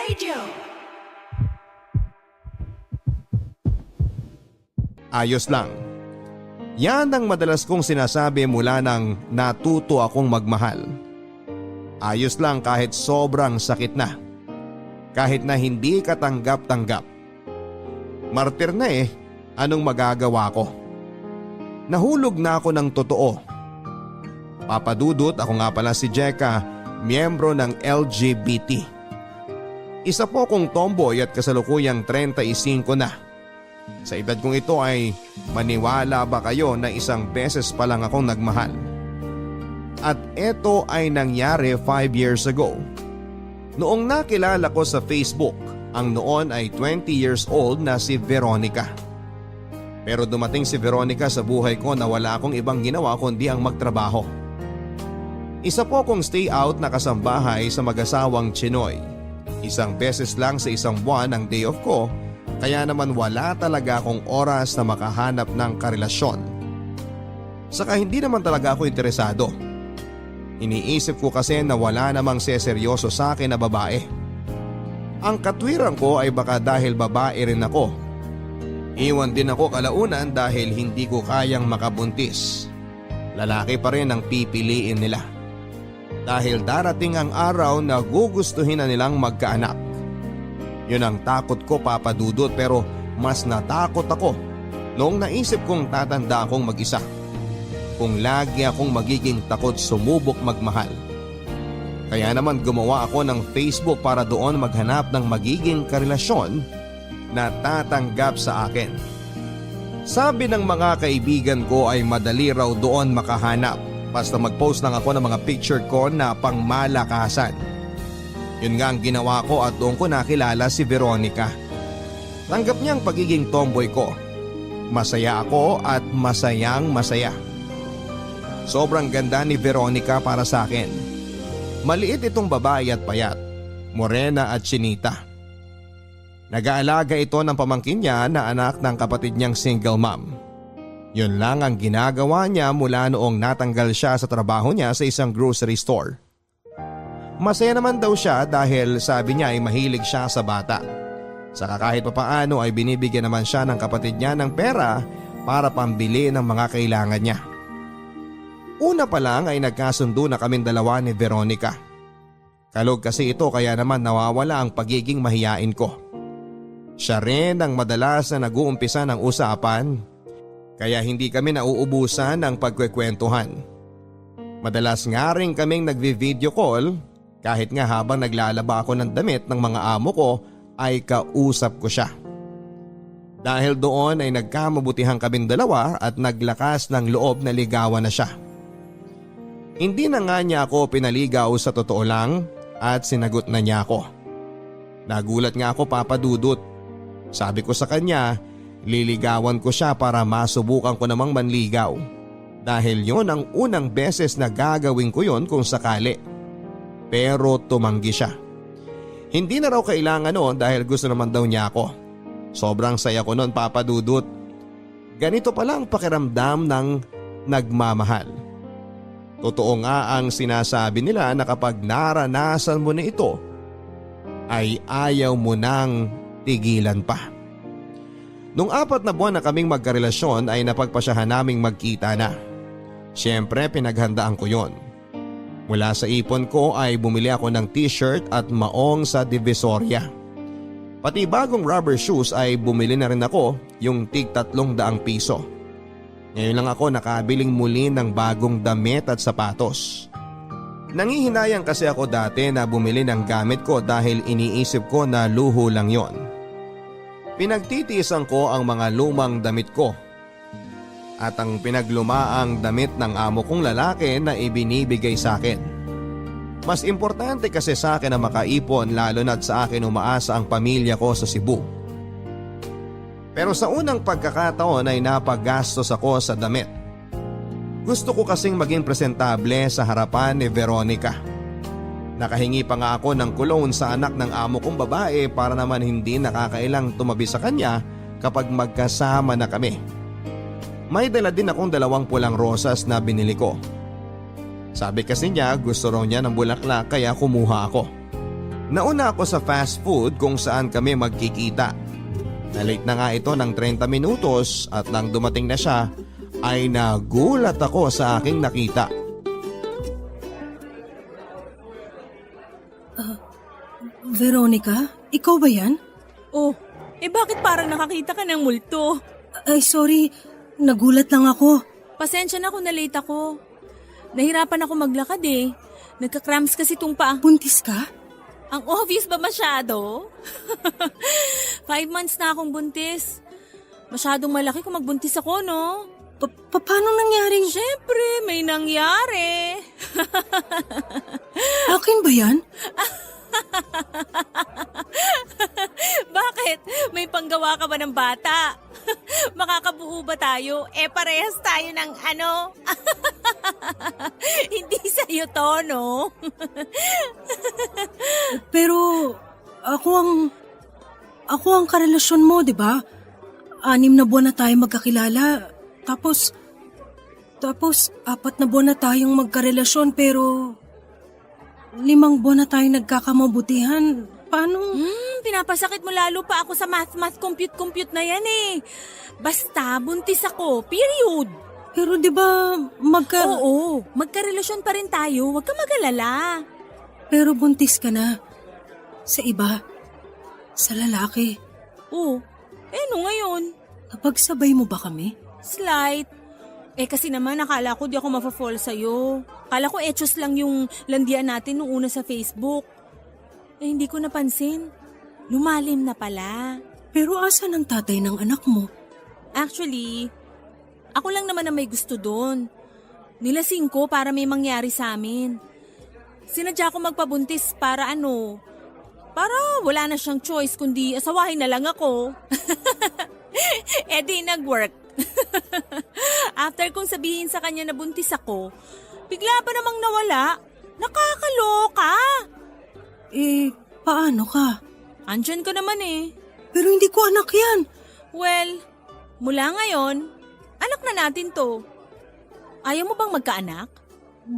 Radio. Ayos lang. Yan ang madalas kong sinasabi mula nang natuto akong magmahal. Ayos lang kahit sobrang sakit na. Kahit na hindi katanggap-tanggap. Martir na anong magagawa ko? Nahulog na ako ng totoo. Papadudot, ako nga pala si Jeka, miyembro ng LGBT. Isa po kong tomboy at kasalukuyang 35 na. Sa edad kong ito ay maniwala ba kayo na isang beses pa lang akong nagmahal? At ito ay nangyari 5 years ago. Noong nakilala ko sa Facebook, ang noon ay 20 years old na si Veronica. Pero dumating si Veronica sa buhay ko na wala akong ibang ginawa kundi ang magtrabaho. Isa po akong stay out na kasambahay sa mag-asawang Chinoy. Isang beses lang sa isang buwan ang day off ko. Kaya naman wala talaga akong oras na makahanap ng karelasyon. Saka hindi naman talaga ako interesado. Iniisip ko kasi na wala namang seseryoso sa akin na babae. Ang katwiran ko ay baka dahil babae rin ako. Iwan din ako kalaunan dahil hindi ko kayang makabuntis. Lalaki pa rin ang pipiliin nila. Dahil darating ang araw na gugustuhin na nilang magkaanak. Yun ang takot ko, papadudot, pero mas natakot ako noong naisip kong tatanda akong mag-isa. Kung lagi akong magiging takot sumubok magmahal. Kaya naman gumawa ako ng Facebook para doon maghanap ng magiging karelasyon na tatanggap sa akin. Sabi ng mga kaibigan ko ay madali raw doon makahanap basta mag-post lang ako ng mga picture ko na pangmalakasan. Yun nga ang ginawa ko at doon ko nakilala si Veronica. Tanggap niya ang pagiging tomboy ko. Masaya ako at masayang masaya. Sobrang ganda ni Veronica para sa akin. Maliit itong babae at payat, morena at chinita. Nag-aalaga ito ng pamangkin niya na anak ng kapatid niyang single mom. Yun lang ang ginagawa niya mula noong natanggal siya sa trabaho niya sa isang grocery store. Masaya naman daw siya dahil sabi niya ay mahilig siya sa bata. Saka kahit papaano ay binibigyan naman siya ng kapatid niya ng pera para pambili ng mga kailangan niya. Una pa lang ay nagkasundo na kaming dalawa ni Veronica. Kalog kasi ito kaya naman nawawala ang pagiging mahiyain ko. Siya rin ang madalas na nag-uumpisa ng usapan kaya hindi kami nauubusan ng pagkwekwentuhan. Madalas nga rin kaming nagvi-video call. Kahit nga habang naglalaba ako ng damit ng mga amo ko ay kausap ko siya. Dahil doon ay nagkamabutihang kaming dalawa at naglakas ng loob na ligawan na siya. Hindi na nga niya ako pinaligaw sa totoo lang at sinagot na niya ako. Nagulat nga ako, papadudot. Sabi ko sa kanya, liligawan ko siya para masubukan ko namang manligaw. Dahil yon ang unang beses na gagawin ko yon kung sakali. Pero tumanggi siya. Hindi na raw kailangan noon dahil gusto naman daw niya ako. Sobrang saya ko noon, papadudot. Ganito pala ang pakiramdam ng nagmamahal. Totoo nga ang sinasabi nila na kapag naranasan mo na ito, ay ayaw mo nang tigilan pa. Nung 4 na buwan na kaming magkarelasyon ay napagpasyahan naming magkita na. Siyempre pinaghandaan ko yon. Mula sa ipon ko ay bumili ako ng t-shirt at maong sa Divisoria. Pati bagong rubber shoes ay bumili na rin ako, yung tig 300 piso. Ngayon lang ako nakabiling muli ng bagong damit at sapatos. Nangihinayang kasi ako dati na bumili ng gamit ko dahil iniisip ko na luho lang yon. Pinagtitiisan ko ang mga lumang damit ko. At ang pinaglumaang damit ng amo kong lalaki na ibinibigay sa akin. Mas importante kasi sa akin na makaipon lalo na't sa akin umaasa ang pamilya ko sa Cebu. Pero sa unang pagkakataon ay napagastos ako sa damit. Gusto ko kasing maging presentable sa harapan ni Veronica. Nakahingi pa nga ako ng cologne sa anak ng amo kong babae para naman hindi nakakailang tumabi sa kanya kapag magkasama na kami. May dala din akong 2 pulang rosas na binili ko. Sabi kasi niya gusto raw niya ng bulaklak kaya kumuha ako. Nauna ako sa fast food kung saan kami magkikita. Na-late na nga ito ng 30 minutos at nang dumating na siya ay nagulat ako sa aking nakita. Veronica, ikaw ba yan? Oh, bakit parang nakakita ka ng multo? Ay, sorry. Nagulat lang ako. Pasensya na kung na-late ako. Nahirapan ako maglakad eh. Nagka-cramps kasi itong paa. Buntis ka? Ang obvious ba masyado? 5 months na akong buntis. Masyadong malaki kung magbuntis ako, no? Paano nangyaring? Siyempre, may nangyari. Akin ba yan? Bakit? May panggawa ka ba ng bata? Makakabuo ba tayo? Parehas tayo ng ano? Hindi sa'yo to, no? Pero ako ang karelasyon mo, di ba? 6 na buwan na tayo magkakilala. Tapos 4 na buwan na tayong magkarelasyon pero 5 buwan na tayong nagkakamabutihan. Paano? Pinapasakit mo lalo pa ako sa math, compute na yan eh. Basta, buntis ako, period. Pero di ba Oo, magkarelasyon pa rin tayo, huwag ka mag-alala. Pero buntis ka na. Sa iba. Sa lalaki. Oh, ano ngayon? Napagsabay mo ba kami? Slight. Kasi naman akala ko di ako mafa-fall sa'yo. Akala ko etchos lang yung landian natin nung una sa Facebook. Hindi ko napansin. Lumalim na pala. Pero asan ang tatay ng anak mo? Actually, ako lang naman na may gusto doon. Nilasing ko para may mangyari sa amin. Sinadya ko magpabuntis para para wala na siyang choice kundi asawahin na lang ako. Di nag-work. After kong sabihin sa kanya na buntis ako, bigla pa namang nawala. Nakakaloka. Paano ka? Andyan ka naman eh. Pero hindi ko anak yan. Well, mula ngayon, anak na natin to. Ayaw mo bang magkaanak?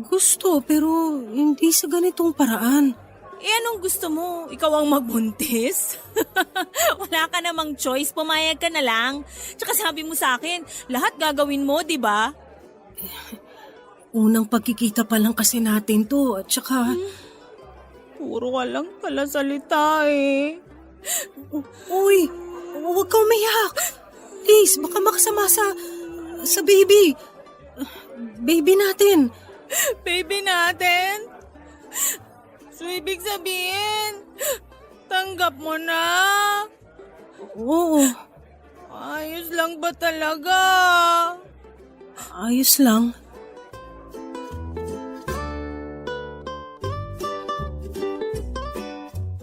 Gusto, pero hindi sa ganitong paraan. Anong gusto mo? Ikaw ang magbuntis? Wala ka namang choice, pumayag ka na lang. Tsaka sabi mo sa akin, lahat gagawin mo, di ba? Unang pagkikita pa lang kasi natin to, at tsaka... Puro ka lang pala salita eh. Uy, huwag ka umiyak. Please, baka makasama sa baby. Baby natin. Baby natin? So, ibig sabihin, tanggap mo na? Oo, Ayos lang ba talaga? ayos lang.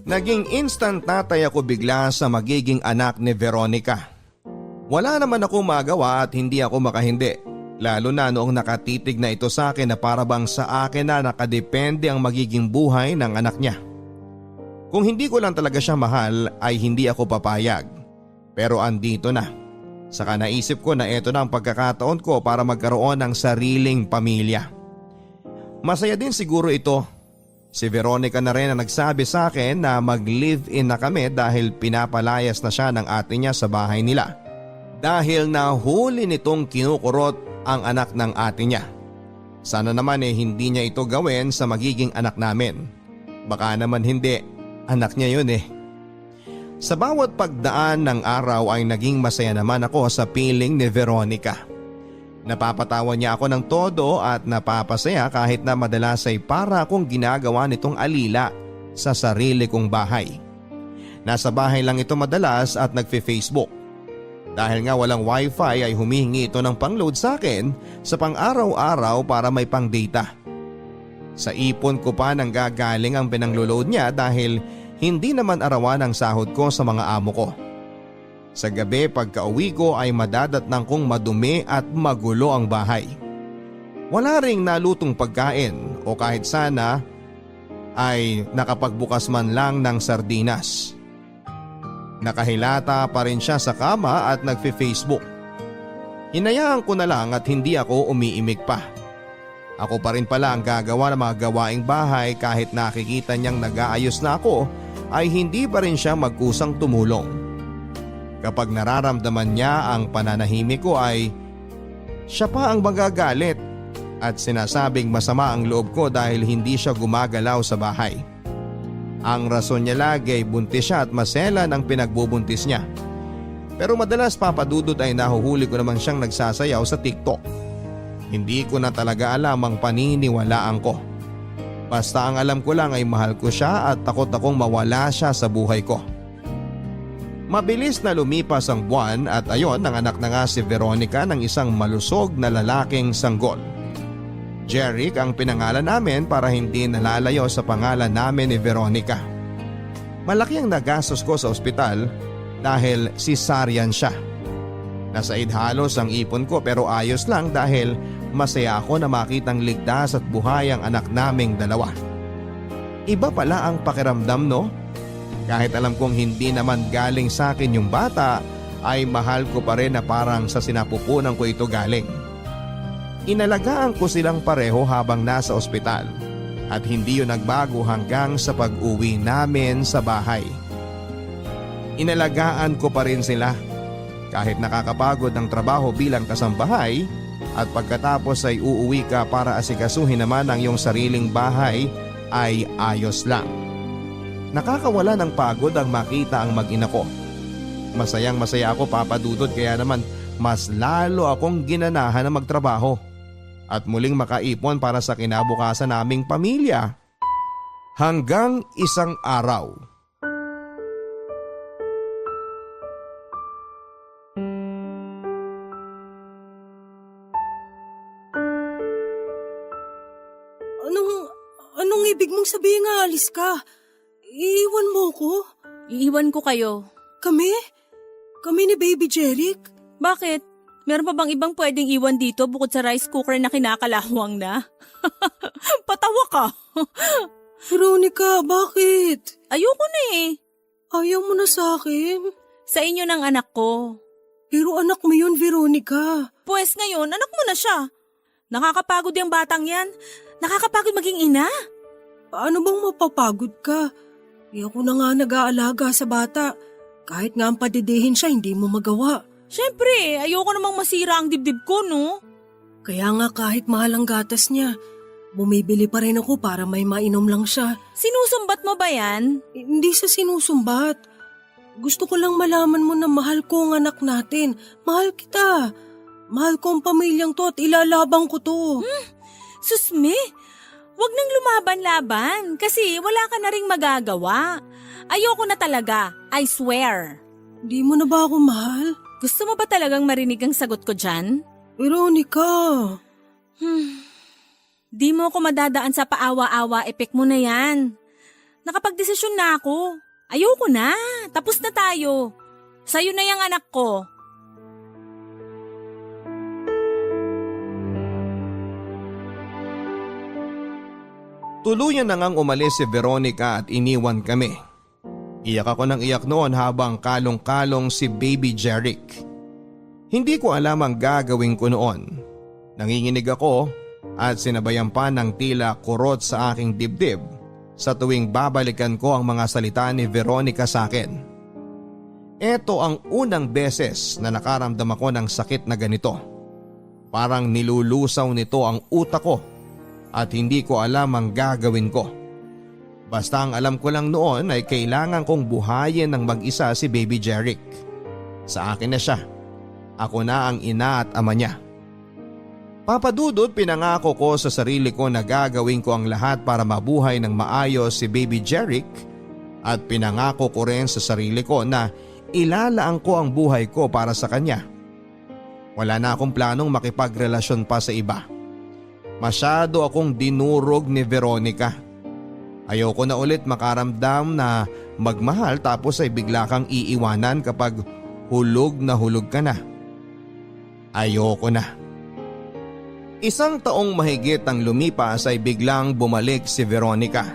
Naging instant tatay ako bigla sa magiging anak ni Veronica. Wala naman akong magawa at hindi ako makahindi. Lalo na noong nakatitig na ito sa akin na para bang sa akin na nakadepende ang magiging buhay ng anak niya. Kung hindi ko lang talaga siya mahal ay hindi ako papayag. Pero andito na. Saka naisip ko na ito na ang pagkakataon ko para magkaroon ng sariling pamilya. Masaya din siguro ito. Si Veronica na rin ang nagsabi sa akin na mag-live-in na kami dahil pinapalayas na siya ng ate niya sa bahay nila. Dahil nahuli nitong kinukurot ang anak ng ate niya. Sana naman hindi niya ito gawin sa magiging anak namin. Baka naman hindi, anak niya yun eh. Sa bawat pagdaan ng araw ay naging masaya naman ako sa piling ni Veronica. Napapatawa niya ako ng todo at napapasaya kahit na madalas ay para akong ginagawa nitong alila sa sarili kong bahay. Nasa bahay lang ito madalas at nagfe-Facebook. Dahil nga walang wifi ay humihingi ito ng pang-load sa akin sa pang-araw-araw para may pang-data. Sa ipon ko pa nang gagaling ang pinang-load niya dahil hindi naman arawan ang sahod ko sa mga amo ko. Sa gabi pagka-uwi ko ay madadatnang kong madumi at magulo ang bahay. Wala ring nalutong pagkain o kahit sana ay nakapagbukas man lang ng sardinas. Nakahilata pa rin siya sa kama at nagfe-Facebook. Hinayaan ko na lang at hindi ako umiimik pa. Ako pa rin pala ang gagawa ng mga gawaing bahay kahit nakikita niyang nag-aayos na ako ay hindi pa rin siya magkusang tumulong. Kapag nararamdaman niya ang pananahimik ko ay siya pa ang magagalit at sinasabing masama ang loob ko dahil hindi siya gumagalaw sa bahay. Ang rason niya lagi ay buntis siya at maselan ang pinagbubuntis niya. Pero madalas papadudot ay nahuhuli ko naman siyang nagsasayaw sa TikTok. Hindi ko na talaga alam ang paniniwalaan ko. Basta ang alam ko lang ay mahal ko siya at takot akong mawala siya sa buhay ko. Mabilis na lumipas ang buwan at ayon nanganak na nga si Veronica ng isang malusog na lalaking sanggol. Jeric ang pinangalan namin para hindi nalalayo sa pangalan namin ni Veronica. Malaki ang nagastos ko sa ospital dahil cesarean siya. Nasaid halos ang ipon ko pero ayos lang dahil masaya ako na makitang ligtas at buhay ang anak naming dalawa. Iba pala ang pakiramdam, no? Kahit alam kong hindi naman galing sa akin yung bata, ay mahal ko pa rin na parang sa sinapupunan ko ito galing. Inalagaan ko silang pareho habang nasa ospital at hindi yun nagbago hanggang sa pag-uwi namin sa bahay. Inalagaan ko pa rin sila kahit nakakapagod ang trabaho bilang kasambahay at pagkatapos ay uuwi ka para asikasuhin naman ang iyong sariling bahay ay ayos lang. Nakakawala ng pagod ang makita ang mag-ina ko. Masayang masaya ako papadudod kaya naman mas lalo akong ginanahan na magtrabaho at muling makaipon para sa kinabukasan naming pamilya. Hanggang isang araw. Anong ibig mong sabihin nga alis ka? Iiwan mo ko? Iiwan ko kayo. Kami? Kami ni Baby Jeric? Bakit? Meron pa bang ibang pwedeng iwan dito bukod sa rice cooker na kinakalawang na? Patawa ka. Veronica, bakit? Ayoko na eh. Ayaw mo na sa akin? Sa inyo ng anak ko. Pero anak mo yun, Veronica. Pues ngayon, anak mo na siya. Nakakapagod yung batang yan. Nakakapagod maging ina. Paano bang mapapagod ka? Ako na nga nag-aalaga sa bata. Kahit nga ang padidihin siya, hindi mo magawa. Siyempre, ayoko namang masira ang dibdib ko, no? Kaya nga kahit mahal ang gatas niya, bumibili pa rin ako para may mainom lang siya. Sinusumbat mo ba yan? Hindi sa sinusumbat. Gusto ko lang malaman mo na mahal ko ang anak natin. Mahal kita. Mahal ko ang pamilyang to at ilalabang ko to. Susme, wag nang lumaban-laban kasi wala ka na ring magagawa. Ayoko na talaga, I swear. Di mo na ba ako mahal? Gusto mo ba talagang marinig ang sagot ko dyan? Veronica. Di mo ako madadaan sa paawa-awa, epek mo na yan. Nakapagdesisyon na ako. Ayoko na, tapos na tayo. Sa'yo na yung anak ko. Tuluyan na ngang umalis si Veronica at iniwan kami. Iyak ako ng iyak noon habang kalong-kalong si Baby Jeric. Hindi ko alam ang gagawin ko noon. Nanginginig ako at sinabayan pa ng tila kurot sa aking dibdib sa tuwing babalikan ko ang mga salita ni Veronica sa akin. Ito ang unang beses na nakaramdam ako ng sakit na ganito. Parang nilulusaw nito ang utak ko at hindi ko alam ang gagawin ko. Basta ang alam ko lang noon ay kailangan kong buhayin ng mag-isa si Baby Jeric. Sa akin na siya. Ako na ang ina at ama niya. Papadudot, pinangako ko sa sarili ko na gagawin ko ang lahat para mabuhay ng maayos si Baby Jeric at pinangako ko rin sa sarili ko na ilalaan ko ang buhay ko para sa kanya. Wala na akong planong makipagrelasyon pa sa iba. Masyado akong dinurog ni Veronica. Ayoko na ulit makaramdam na magmahal tapos ay bigla kang iiwanan kapag hulog na hulog ka na. Ayoko na. Isang taong mahigit ang lumipas ay biglang bumalik si Veronica.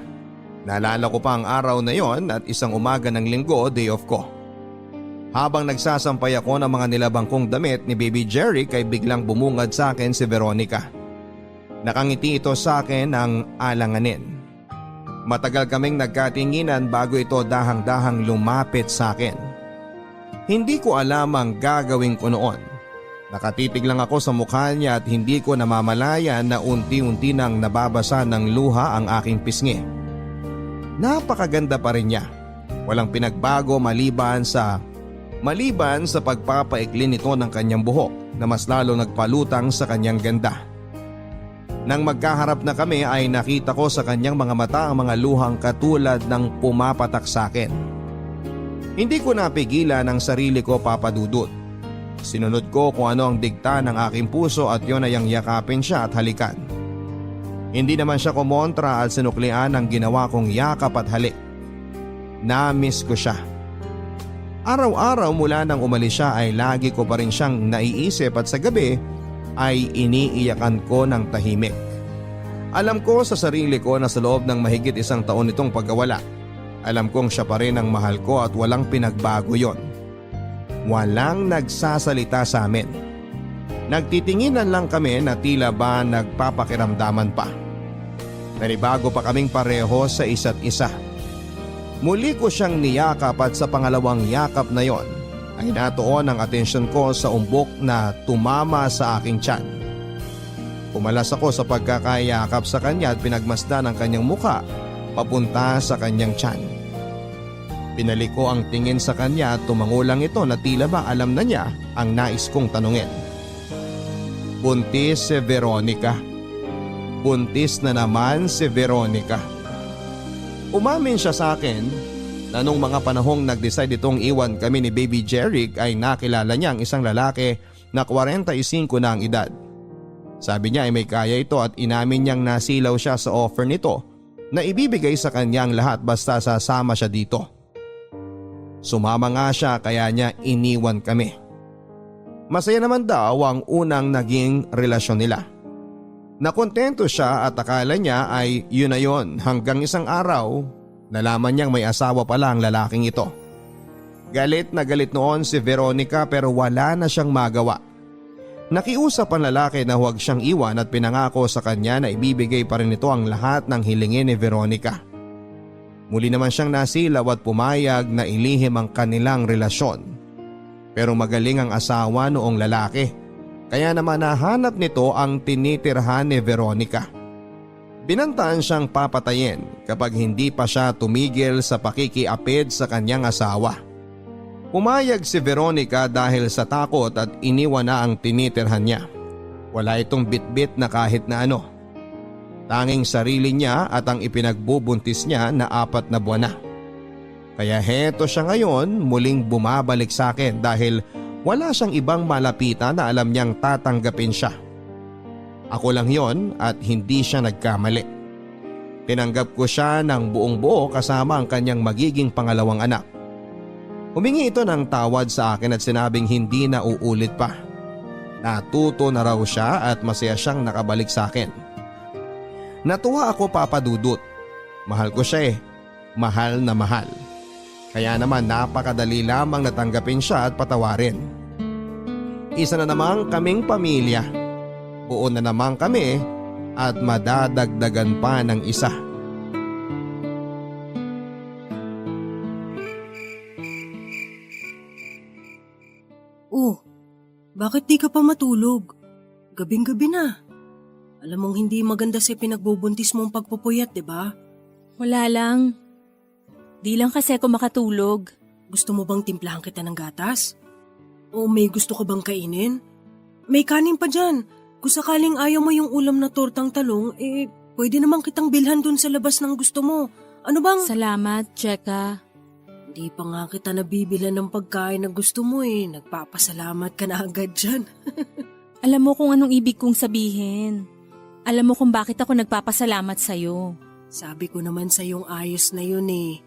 Naalala ko pa ang araw na yon at isang umaga ng linggo, day off ko. Habang nagsasampay ako ng mga nilabang kong damit ni Baby Jeric ay biglang bumungad sa akin si Veronica. Nakangiti ito sa akin ng alanganin. Matagal kaming nagkatinginan bago ito dahang-dahang lumapit sa akin. Hindi ko alam ang gagawin ko noon. Nakatitig lang ako sa mukha niya at hindi ko namamalayan na unti-unti nang nababasa ng luha ang aking pisngi. Napakaganda pa rin niya. Walang pinagbago maliban sa pagpapaikli nito ng kanyang buhok na mas lalo nagpalutang sa kanyang ganda. Nang magkaharap na kami ay nakita ko sa kanyang mga mata ang mga luhang katulad ng pumapatak sa akin. Hindi ko napigilan ang sarili ko, Papa Dudut. Sinunod ko kung ano ang digta ng aking puso at yun ay ang yakapin siya at halikan. Hindi naman siya kumontra at sinuklian ang ginawa kong yakap at halik. Na-miss ko siya. Araw-araw mula nang umalis siya ay lagi ko pa rin siyang naiisip at sa gabi ay iniiyakan ko ng tahimik. Alam ko sa sarili ko na sa loob ng mahigit 1 taon nitong pagkawala, alam kong siya pa rin ang mahal ko at walang pinagbago yon. Walang nagsasalita sa amin. Nagtitinginan lang kami na tila ba nagpapakiramdaman pa. Nanibago pa kaming pareho sa isa't isa. Muli ko siyang niyakap at sa pangalawang yakap na yon ay natuon ang atensyon ko sa umbok na tumama sa aking tiyan. Pumalas ako sa pagkakayakap sa kanya at pinagmasdan ang kanyang muka papunta sa kanyang tiyan. Pinalik ko ang tingin sa kanya at tumangulang ito na tila ba alam na niya ang nais kong tanungin. Buntis si Veronica. Buntis na naman si Veronica. Umamin siya sa akin na nung mga panahong nag-decide itong iwan kami ni Baby Jeric ay nakilala niya ang isang lalaki na 45 na ang edad. Sabi niya ay may kaya ito at inamin niyang nasilaw siya sa offer nito na ibibigay sa kanya ang lahat basta sasama siya dito. Sumama nga siya kaya niya iniwan kami. Masaya naman daw ang unang naging relasyon nila. Nakontento siya at akala niya ay yun na yun hanggang isang araw nalaman niyang may asawa pala ang lalaking ito. Galit na galit noon si Veronica pero wala na siyang magawa. Nakiusap ang lalaki na huwag siyang iwan at pinangako sa kanya na ibibigay pa rin ito ang lahat ng hilingin ni Veronica. Muli naman siyang nasilaw at pumayag na ilihim ang kanilang relasyon. Pero magaling ang asawa noong lalaki. Kaya naman nahanap nito ang tinitirhan ni Veronica. Binantaan siyang papatayin kapag hindi pa siya tumigil sa pakikiapid sa kanyang asawa. Pumayag si Veronica dahil sa takot at iniwan na ang tinitirhan niya. Wala itong bitbit na kahit na ano. Tanging sarili niya at ang ipinagbubuntis niya na 4 na buwan na. Kaya heto siya ngayon muling bumabalik sa akin dahil wala siyang ibang malapitan na alam niyang tatanggapin siya. Ako lang yon at hindi siya nagkamali. Tinanggap ko siya ng buong buo kasama ang kanyang magiging pangalawang anak. Humingi ito ng tawad sa akin at sinabing hindi na uulit pa. Natuto na raw siya at masaya siyang nakabalik sa akin. Natuwa ako, Papa Dudut. Mahal ko siya eh. Mahal na mahal. Kaya naman napakadali lamang natanggapin siya at patawarin. Isa na namang kaming pamilya. Buo na naman kami at madadagdagan pa ng isa. Oh, bakit di ka pa matulog? Gabing-gabi na. Alam mong hindi maganda sa pinagbubuntis mong pagpupuyat, di ba? Wala lang. Di lang kasi ako makatulog. Gusto mo bang timplahan kita ng gatas? O may gusto ka bang kainin? May kanin pa dyan. Kung sakaling ayaw mo yung ulam na tortang talong, pwede namang kitang bilhan dun sa labas ng gusto mo. Ano bang… Salamat, Cheka. Hindi pa nga kita nabibilan ng pagkain na gusto mo eh. Nagpapasalamat ka na agad dyan. Alam mo kung anong ibig kong sabihin. Alam mo kung bakit ako nagpapasalamat sa'yo. Sabi ko naman sa yung ayos na yun eh.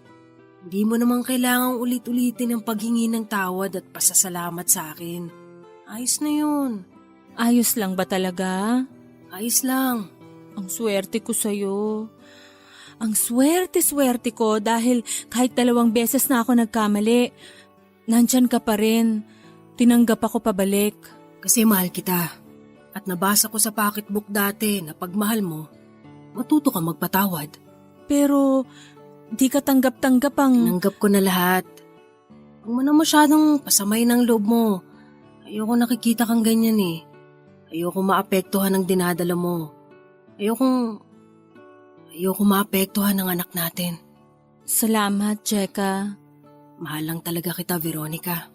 Hindi mo naman kailangang ulit-ulitin ang paghingi ng tawad at pasasalamat sa akin. Ayos na yun. Ayos lang ba talaga? Ayos lang. Ang swerte ko sa'yo. Ang swerte-swerte ko dahil kahit 2 beses na ako nagkamali, nandyan ka pa rin. Tinanggap ako pabalik. Kasi mahal kita. At nabasa ko sa pocketbook dati na pag mahal mo, matuto ka magpatawad. Pero di ka tanggap-tanggap ang... Tinanggap ko na lahat. Huwag mo na masyadong pasamay ng loob mo. Ayoko nakikita kang ganyan eh. Ayoko maapektuhan ng dinadala mo. Ayoko maapektuhan ng anak natin. Salamat, Jeka. Mahal lang talaga kita, Veronica.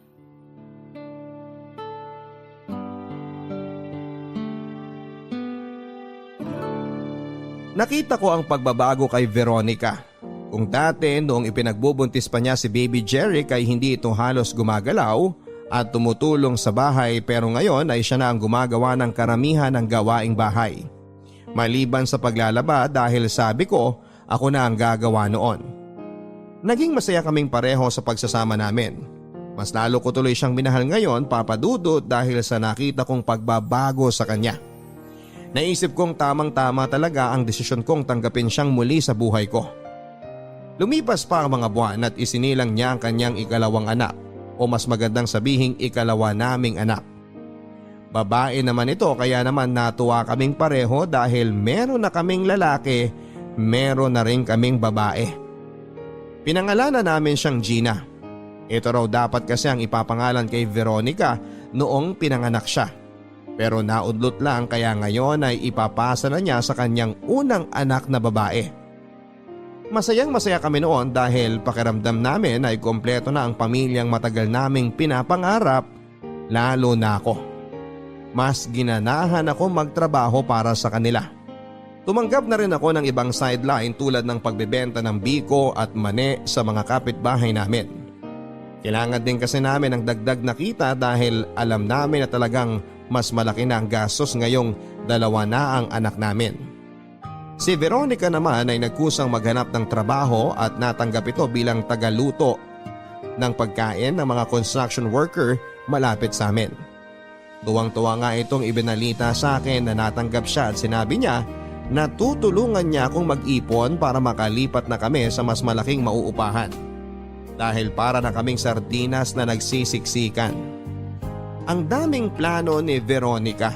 Nakita ko ang pagbabago kay Veronica. Kung dati noong ipinagbubuntis pa niya si Baby Jeric ay hindi ito halos gumagalaw at tumutulong sa bahay, pero ngayon ay siya na ang gumagawa ng karamihan ng gawaing bahay. Maliban sa paglalaba dahil sabi ko ako na ang gagawa noon. Naging masaya kaming pareho sa pagsasama namin. Mas lalo ko tuloy siyang minahal ngayon, Papa Dudut, dahil sa nakita kong pagbabago sa kanya. Naisip kong tamang-tama talaga ang desisyon kong tanggapin siyang muli sa buhay ko. Lumipas pa ang mga buwan at isinilang niya ang kanyang ikalawang anak, o mas magandang sabihing ikalawa naming anak. Babae naman ito, kaya naman natuwa kaming pareho dahil meron na kaming lalaki, meron na rin kaming babae. Pinangalanan namin siyang Gina. Ito raw dapat kasi ang ipapangalan kay Veronica noong pinanganak siya. Pero naudlot lang, kaya ngayon ay ipapasa na niya sa kanyang unang anak na babae. Masayang masaya kami noon dahil pakiramdam namin ay kompleto na ang pamilyang matagal naming pinapangarap, lalo na ako. Mas ginanahan ako magtrabaho para sa kanila. Tumanggap na rin ako ng ibang sideline tulad ng pagbebenta ng biko at mani sa mga kapitbahay namin. Kailangan din kasi namin ng dagdag na kita dahil alam namin na talagang mas malaki na ang gastos ngayong dalawa na ang anak namin. Si Veronica naman ay nagkusang maghanap ng trabaho at natanggap ito bilang tagaluto ng pagkain ng mga construction worker malapit sa amin. Tuwang-tuwa nga itong ibinalita sa akin na natanggap siya at sinabi niya na tutulungan niya akong mag-ipon para makalipat na kami sa mas malaking mauupahan. Dahil para na kaming sardinas na nagsisiksikan. Ang daming plano ni Veronica.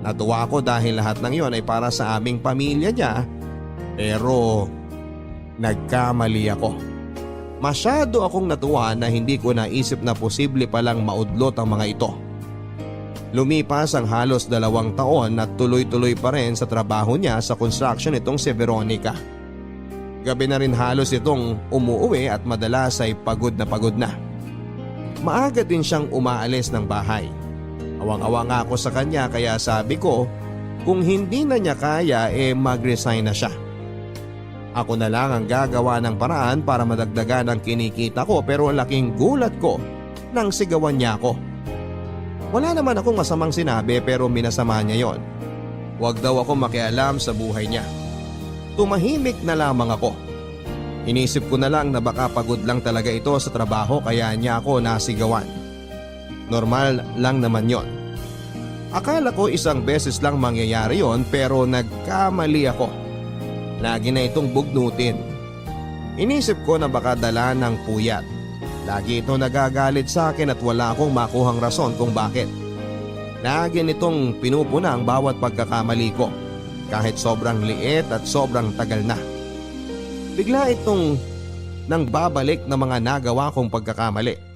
Natuwa ako dahil lahat ng iyon ay para sa aming pamilya niya, pero nagkamali ako. Masyado akong natuwa na hindi ko naisip na posible palang maudlot ang mga ito. Lumipas ang halos 2 taon at tuloy-tuloy pa rin sa trabaho niya sa construction itong si Veronica. Gabi na rin halos itong umuuwi at madalas ay pagod na. Maaga din siyang umaalis ng bahay. Awang-awa nga ako sa kanya, kaya sabi ko kung hindi na niya kaya mag-resign na siya. Ako na lang ang gagawa ng paraan para madagdagan ang kinikita ko, pero laking gulat ko nang sigawan niya ako. Wala naman akong masamang sinabi pero minasama niya yon. Huwag daw ako makialam sa buhay niya. Tumahimik na lamang ako. Inisip ko na lang na baka pagod lang talaga ito sa trabaho kaya niya ako nasigawan. Normal lang naman yon. Akala ko isang beses lang mangyayari yon, pero nagkamali ako. Lagi na itong bugnutin. Inisip ko na baka dala ng puyat. Lagi ito nagagalit sa akin at wala akong makuhang rason kung bakit. Lagi nitong pinupuna ang bawat pagkakamali ko, kahit sobrang liit at sobrang tagal na. Bigla itong nang babalik na mga nagawa kong pagkakamali.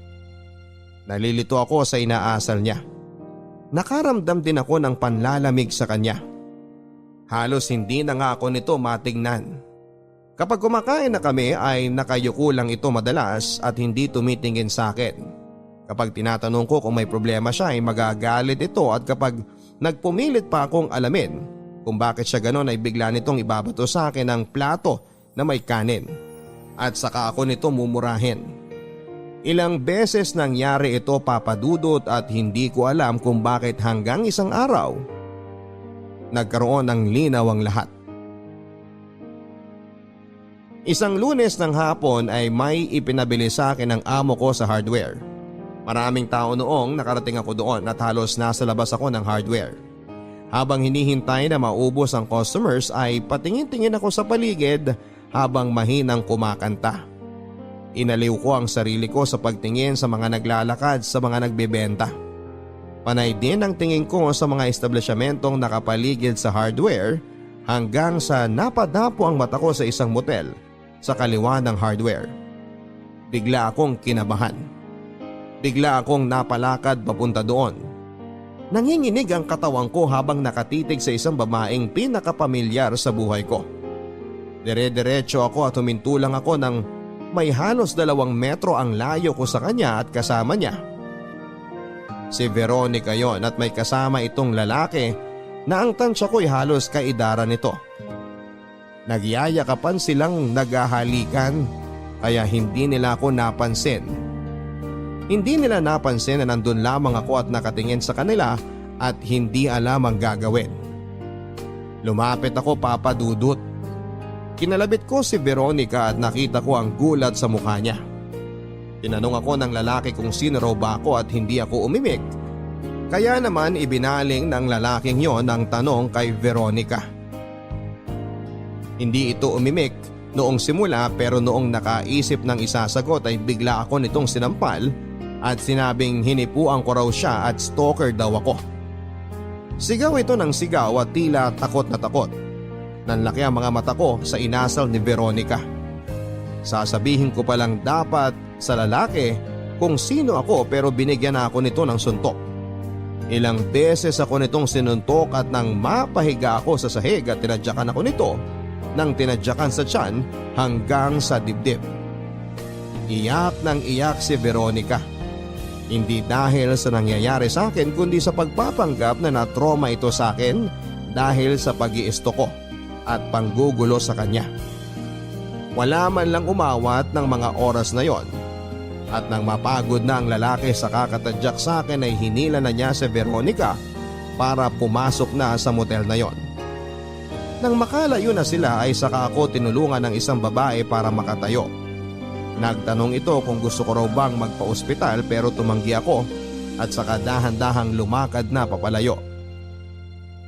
Nalilito ako sa inaasal niya. Nakaramdam din ako ng panlalamig sa kanya. Halos hindi na nga ako nito matingnan. Kapag kumakain na kami ay nakayuko lang ito madalas at hindi tumitingin sa akin. Kapag tinatanong ko kung may problema siya ay magagalit ito, at kapag nagpumilit pa akong alamin kung bakit siya ganon ay bigla nitong ibabato sa akin ang plato na may kanin at saka ako nito mumurahin. Ilang beses nangyari ito, Papa Dudut, at hindi ko alam kung bakit hanggang isang araw nagkaroon ng linaw ang lahat. Isang Lunes ng hapon ay may ipinabili sa akin ng amo ko sa hardware. Maraming tao noong nakarating ako doon at halos nasa labas ako ng hardware. Habang hinihintay na maubos ang customers ay patingin-tingin ako sa paligid habang mahinang kumakanta. Inaliw ko ang sarili ko sa pagtingin sa mga naglalakad, sa mga nagbebenta. Panay din ang tingin ko sa mga establisyamentong nakapaligid sa hardware hanggang sa napadapo ang mata ko sa isang motel sa kaliwa ng hardware. Bigla akong kinabahan. Bigla akong napalakad papunta doon. Nanginginig ang katawan ko habang nakatitig sa isang babaeng pinakapamilyar sa buhay ko. Dire-diretso ako at huminto lang ako ng may halos 2 metro ang layo ko sa kanya at kasama niya. Si Veronica yon at may kasama itong lalaki na ang tansya ko'y halos kaidara nito. Nagyayakapan silang naghahalikan kaya hindi nila ako napansin. Hindi nila napansin na nandun lamang ako at nakatingin sa kanila at hindi alam ang gagawin. Lumapit ako papadudot. Kinalabit ko si Veronica at nakita ko ang gulat sa mukha niya. Tinanong ako ng lalaki kung sino raw ba ako at hindi ako umimik. Kaya naman ibinaling ng lalaking yon ang tanong kay Veronica. Hindi ito umimik noong simula pero noong nakaisip ng isasagot ay bigla ako nitong sinampal at sinabing hinipuan ko raw siya at stalker daw ako. Sigaw ito ng sigaw at tila takot na takot. Nanlaki ang mga mata ko sa inasal ni Veronica. Sasabihin ko palang dapat sa lalaki kung sino ako pero binigyan na ako nito ng suntok. Ilang beses ako nitong sinuntok at nang mapahiga ako sa sahig at tinadyakan ako nito nang tinadyakan sa tiyan hanggang sa dibdib. Iyak ng iyak si Veronica. Hindi dahil sa nangyayari sa akin kundi sa pagpapanggap na na-trauma ito sa akin dahil sa pag-iisto ko at panggugulo sa kanya. Wala man lang umawat ng mga oras na yon. At nang mapagod na ang lalaki sa kakatadyak sa akin ay hinila na niya si Veronica para pumasok na sa motel na yon. Nang makalayo na sila ay saka ako tinulungan ng isang babae para makatayo. Nagtanong ito kung gusto ko raw bang magpa-ospital pero tumanggi ako at saka dahan-dahang lumakad na papalayo.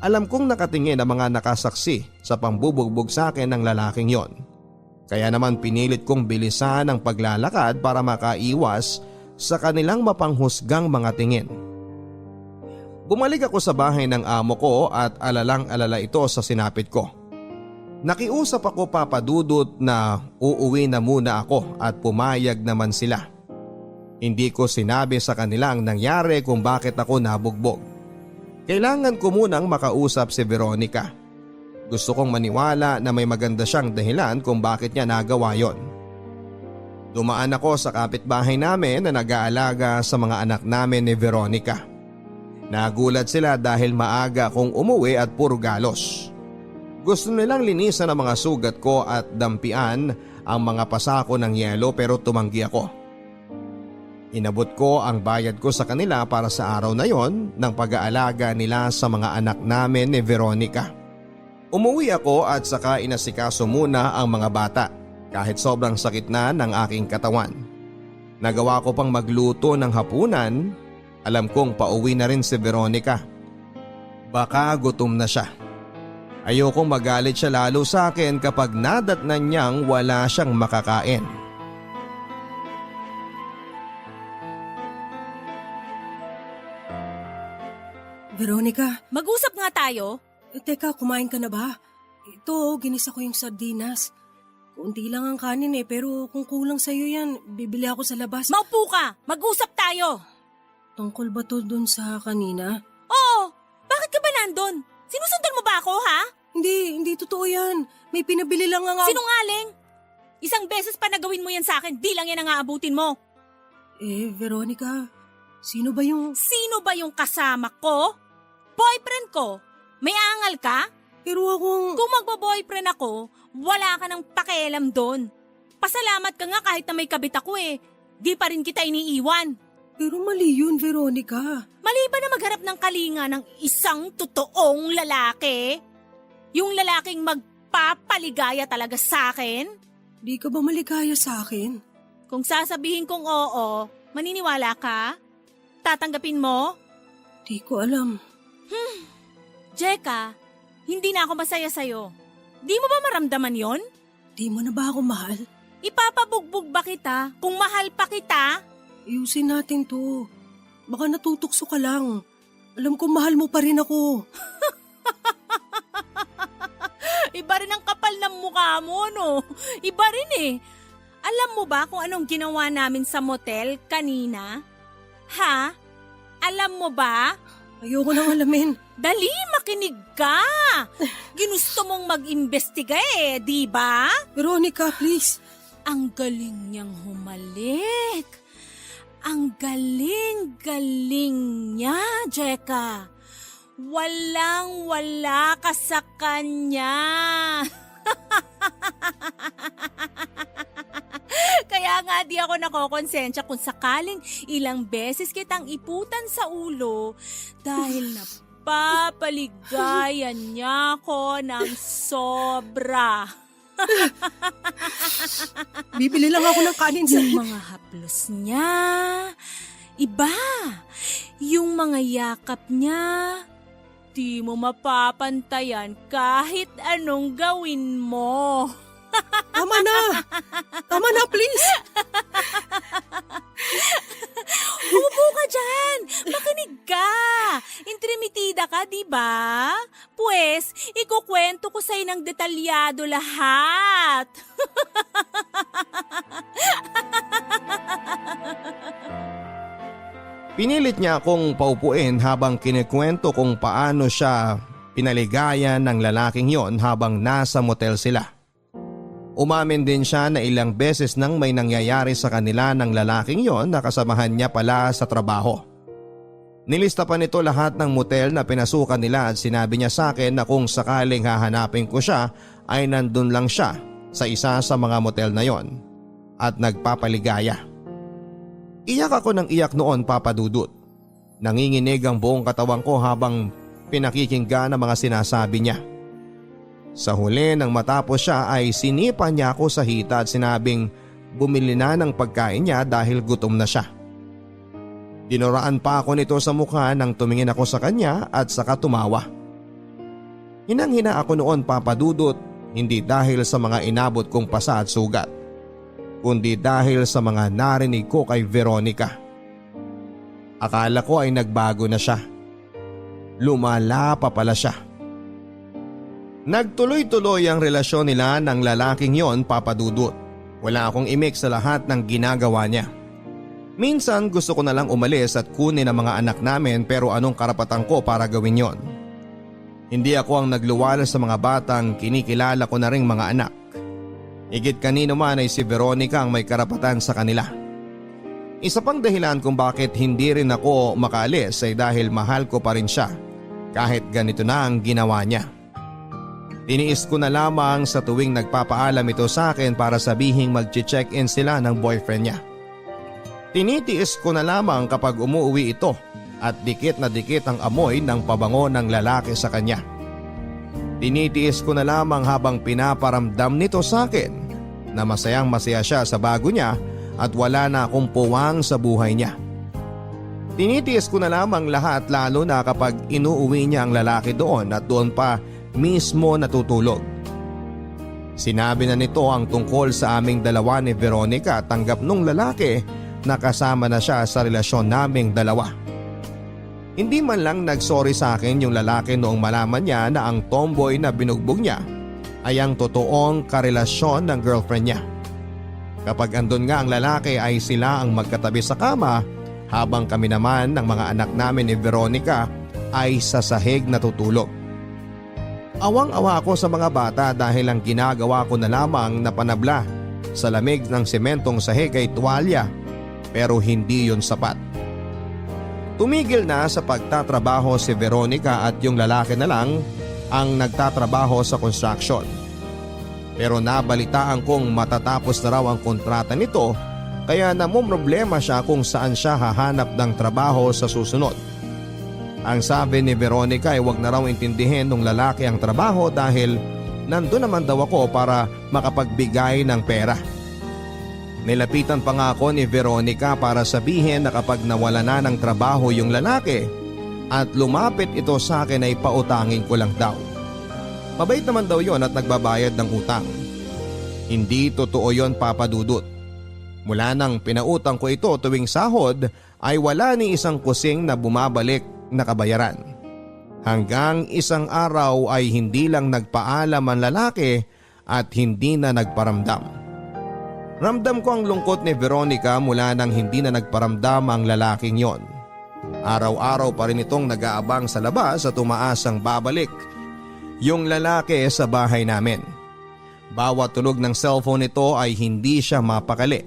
Alam kong nakatingin ang mga nakasaksi sa pambubugbog sa akin ng lalaking yon. Kaya naman pinilit kong bilisan ang paglalakad para makaiwas sa kanilang mapanghusgang mga tingin. Bumalik ako sa bahay ng amo ko at alalang-alala ito sa sinapit ko. Nakiusap ako papadudot na uuwi na muna ako at pumayag naman sila. Hindi ko sinabi sa kanila ang nangyari kung bakit ako nabugbog. Kailangan ko munang makausap si Veronica. Gusto kong maniwala na may maganda siyang dahilan kung bakit niya nagawa yon. Dumaan ako sa kapitbahay namin na nag-aalaga sa mga anak namin ni Veronica. Nagulat sila dahil maaga akong umuwi at puro galos. Gusto nilang linisan ang mga sugat ko at dampian ang mga pasako ng yelo pero tumanggi ako. Inabot ko ang bayad ko sa kanila para sa araw na yon ng pag-aalaga nila sa mga anak namin ni Veronica. Umuwi ako at saka inasikaso muna ang mga bata kahit sobrang sakit na ng aking katawan. Nagawa ko pang magluto ng hapunan. Alam kong pauwi na rin si Veronica. Baka gutom na siya. Ayokong magalit siya lalo sa akin kapag nadatnan niyang wala siyang makakain. Veronica, Mag-usap nga tayo. teka, kumain ka na ba? Ito, ginisa ko yung sardinas. Kunti lang ang kanin pero kung kulang sa'yo yan, bibili ako sa labas. Maupo ka. Mag-usap tayo. Tungkol ba to dun sa kanina? Oo. Bakit ka ba nandun? Sinusundan mo ba ako, ha? Hindi totoo yan. May pinabili lang nga. Sinungaling. Isang beses pa nagawin mo yan sa akin, di lang yan ang aabutin mo. Veronica, sino ba yung... Sino ba yung kasama ko? Boyfriend ko. May angal ka? Pero akong... Kung magbo-boyfriend ako, wala ka ng pakialam doon. Pasalamat ka nga kahit na may kabit ako Di pa rin kita iniiwan. Pero mali yun, Veronica. Mali ba na magharap ng kalinga ng isang totoong lalaki? Yung lalaking magpapaligaya talaga sa akin? Di ka ba maligaya sa akin? Kung sasabihin kong oo, maniniwala ka? Tatanggapin mo? Di ko alam. Jeka, hindi na ako masaya sa'yo. Di mo ba maramdaman yon? Di mo na ba ako mahal? Ipapabugbog ba kita kung mahal pa kita? Ayusin natin to. Baka natutukso ka lang. Alam ko mahal mo pa rin ako. Iba rin ang kapal ng mukha mo, no? Iba rin eh. Alam mo ba kung anong ginawa namin sa motel kanina? Ha? Alam mo ba? Ayoko nang alamin. Dali, makinig ka! Ginusto mong mag-imbestiga eh, di ba? Veronica, please. Ang galing niyang humalik. Ang galing-galing niya, Jeka. Walang-wala ka sa kanya. Kaya nga di ako nakokonsensya kung sakaling ilang beses kitang iputan sa ulo dahil napapaligayan niya ko ng sobra. Bibili lang ako ng kanin sa... Yung mga haplos niya, iba. Yung mga yakap niya, di mo mapapantayan kahit anong gawin mo. Tama na! Tama na, please! Upo ka dyan! Makinig ka! Intrimitida ka, di ba? Pues, ikukwento ko sa'yo ng detalyado lahat. Pinilit niya akong paupuin habang kinikwento kung paano siya pinaligayan ng lalaking yon habang nasa motel sila. Umamin din siya na ilang beses nang may nangyayari sa kanila ng lalaking yon na kasamahan niya pala sa trabaho. Nilista pa nito lahat ng motel na pinasukan nila at sinabi niya sa akin na kung sakaling hahanapin ko siya ay nandun lang siya sa isa sa mga motel na yon at nagpapaligaya. Iyak ako ng iyak noon, Papa Dudut. Nanginginig ang buong katawan ko habang pinakikinggan ang mga sinasabi niya. Sa huli nang matapos siya ay sinipa niya ako sa hita at sinabing bumili na ng pagkain niya dahil gutom na siya. Dinuraan pa ako nito sa mukha nang tumingin ako sa kanya at saka tumawa. Hinang-hina ako noon, Papa Dudut, hindi dahil sa mga inabot kong pasa at sugat, kundi dahil sa mga narinig ko kay Veronica. Akala ko ay nagbago na siya. Lumala pa pala siya. Nagtuloy-tuloy ang relasyon nila ng lalaking yon, Papa Dudut. Wala akong imik sa lahat ng ginagawa niya. Minsan gusto ko na lang umalis at kunin ang mga anak namin pero anong karapatan ko para gawin yon? Hindi ako ang nagluwal sa mga batang kinikilala ko na ring mga anak. Higit kanino man ay si Veronica ang may karapatan sa kanila. Isa pang dahilan kung bakit hindi rin ako makaalis ay dahil mahal ko pa rin siya kahit ganito na ang ginawa niya. Tiniis ko na lamang sa tuwing nagpapaalam ito sa akin para sabihing mag-check-in sila ng boyfriend niya. Tinitiis ko na lamang kapag umuwi ito at dikit na dikit ang amoy ng pabango ng lalaki sa kanya. Tinitiis ko na lamang habang pinaparamdam nito sa akin na masayang masaya siya sa bago niya at wala na akong puwang sa buhay niya. Tinitiis ko na lamang lahat lalo na kapag inuuwi niya ang lalaki doon at doon pa mismo natutulog. Sinabi na nito ang tungkol sa aming dalawa ni Veronica at tanggap nung lalaki na kasama na siya sa relasyon naming dalawa. Hindi man lang nagsorry sa akin yung lalaki noong malaman niya na ang tomboy na binugbog niya ay ang totoong karelasyon ng girlfriend niya. Kapag andun nga ang lalaki ay sila ang magkatabi sa kama habang kami naman ng mga anak namin ni Veronica ay sa sahig natutulog. Awang-awa ako sa mga bata dahil ang ginagawa ko na lamang na panabla sa lamig ng sementong sahig ay tuwalya pero hindi yon sapat. Tumigil na sa pagtatrabaho si Veronica at yung lalaki na lang ang nagtatrabaho sa construction. Pero nabalitaan kong matatapos na raw ang kontrata nito kaya namumroblema siya kung saan siya hahanap ng trabaho sa susunod. Ang sabi ni Veronica ay wag na raw intindihin ng lalaki ang trabaho dahil nandun naman daw ako para makapagbigay ng pera. Nilapitan pa nga ako ni Veronica para sabihin na kapag nawala na ng trabaho yung lalaki at lumapit ito sa akin ay pautangin ko lang daw. Mabait naman daw yon at nagbabayad ng utang. Hindi totoo yon, Papa Dudut. Mula nang pinautang ko ito tuwing sahod ay wala ni isang kusing na bumabalik na kabayaran. Hanggang isang araw ay hindi lang nagpaalam ang lalaki at hindi na nagparamdam. Ramdam ko ang lungkot ni Veronica mula nang hindi na nagparamdam ang lalaking yon. Araw-araw pa rin itong nag-aabang sa labas at umaasang babalik yung lalaki sa bahay namin. Bawat tulog ng cellphone nito ay hindi siya mapakali.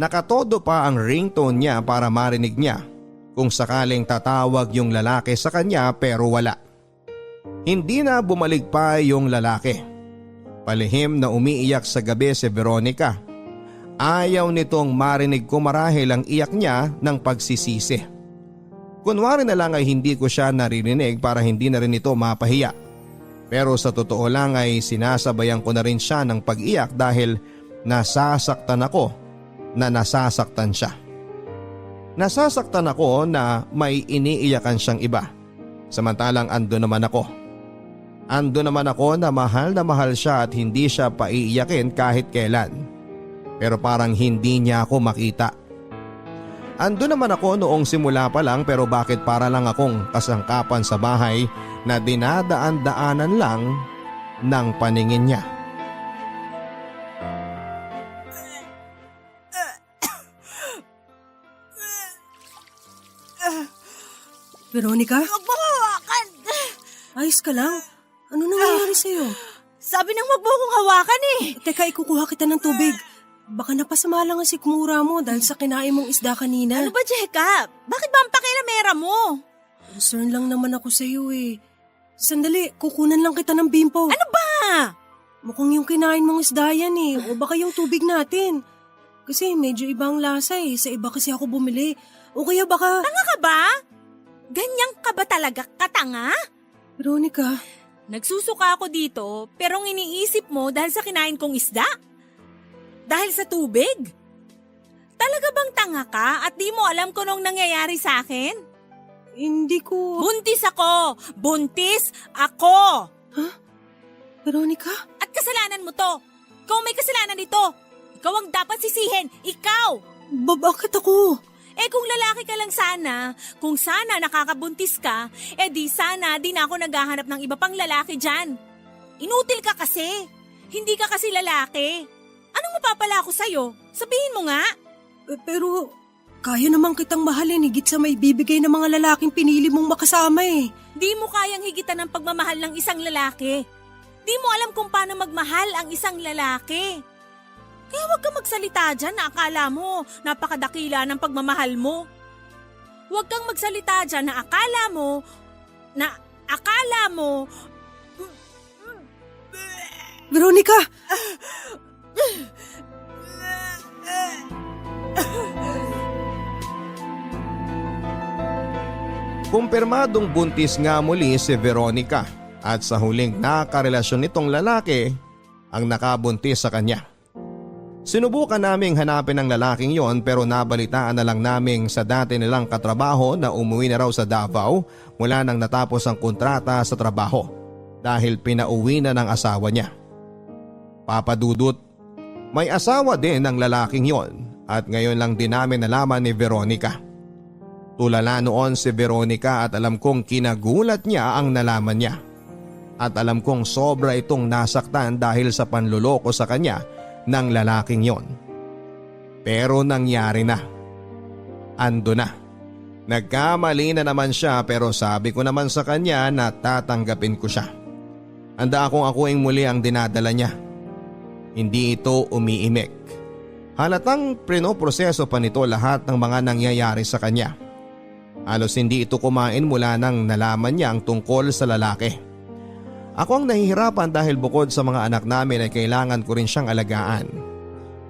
Nakatodo pa ang ringtone niya para marinig niya kung sakaling tatawag yung lalaki sa kanya, pero wala. Hindi na bumalik pa yung lalaki. Palihim na umiiyak sa gabi si Veronica. Ayaw nitong marinig ko marahil ang iyak niya ng pagsisisi. Kunwari na lang ay hindi ko siya naririnig para hindi na rin ito mapahiya. Pero sa totoo lang ay sinasabayan ko na rin siya ng pag-iyak dahil nasasaktan ako na nasasaktan siya. Nasasaktan ako na may iniiyakan siyang iba. Samantalang ando naman ako. Ando naman ako na mahal siya at hindi siya paiiyakin kahit kailan. Pero parang hindi niya ako makita. Ando naman ako noong simula pa lang, pero bakit para lang akong kasangkapan sa bahay na dinadaan-daanan lang ng paningin niya. Veronica? Huwag mo hawakan! Ayos ka lang? Ano nangyayari sa'yo? Sabi nang wag mo akong hawakan eh. Teka, ikukuha kita ng tubig. Baka napasama lang ang sikmura mo dahil sa kinain mong isda kanina. Ano ba, Jacob? Bakit ba ang pakilamera mo? Concern lang naman ako sa'yo eh. Sandali, kukunan lang kita ng bimpo. Ano ba? Mukhang yung kinain mong isda yan eh. O baka yung tubig natin. Kasi medyo ibang lasa eh. Sa iba kasi ako bumili. O kaya baka… Tanga ka ba? Ganyang ka ba talaga katanga? Veronica… Nagsusuka ako dito pero ang iniisip mo dahil sa kinain kong isda? Dahil sa tubig? Talaga bang tanga ka at di mo alam kung anong nangyayari sa akin? Hindi ko… Buntis ako! Buntis ako! Veronica? At kasalanan mo to! Ikaw may kasalanan dito! Ikaw ang dapat sisihin! Ikaw! Bakit ako? Eh kung lalaki ka lang sana, kung sana nakakabuntis ka, eh di sana di na ako naghahanap ng iba pang lalaki dyan. Inutil ka kasi. Hindi ka kasi lalaki. Anong mapapala ako sa'yo? Sabihin mo nga. Pero kaya naman kitang mahalin higit sa may bibigay ng mga lalaking pinili mong makasama eh. Di mo kayang higitan ng pagmamahal ng isang lalaki. Di mo alam kung paano magmahal ang isang lalaki. Kaya huwag kang magsalita dyan na akala mo napakadakila ng pagmamahal mo. Huwag kang magsalita dyan na akala mo… Veronica! Kumpirmadong buntis nga muli si Veronica at sa huling nakarelasyon nitong lalaki ang nakabuntis sa kanya. Sinubukan naming hanapin ang lalaking yon pero nabalitaan na lang naming sa dati nilang katrabaho na umuwi na raw sa Davao mula nang natapos ang kontrata sa trabaho dahil pinauwi na ng asawa niya. Papadudot, may asawa din ang lalaking yon at ngayon lang din namin nalaman ni Veronica. Tulala noon si Veronica at alam kong kinagulat niya ang nalaman niya. At alam kong sobra itong nasaktan dahil sa panluloko sa kanya ng lalaking yon. Pero nangyari na. Ando na. Nagkamali na naman siya pero sabi ko naman sa kanya na tatanggapin ko siya. Handa akong akuing muli ang dinadala niya. Hindi ito umiimik. Halatang prinoproseso pa nito lahat ng mga nangyayari sa kanya. Halos hindi ito kumain mula nang nalaman niya ang tungkol sa lalaki. Ako ang nahihirapan dahil bukod sa mga anak namin ay kailangan ko rin siyang alagaan.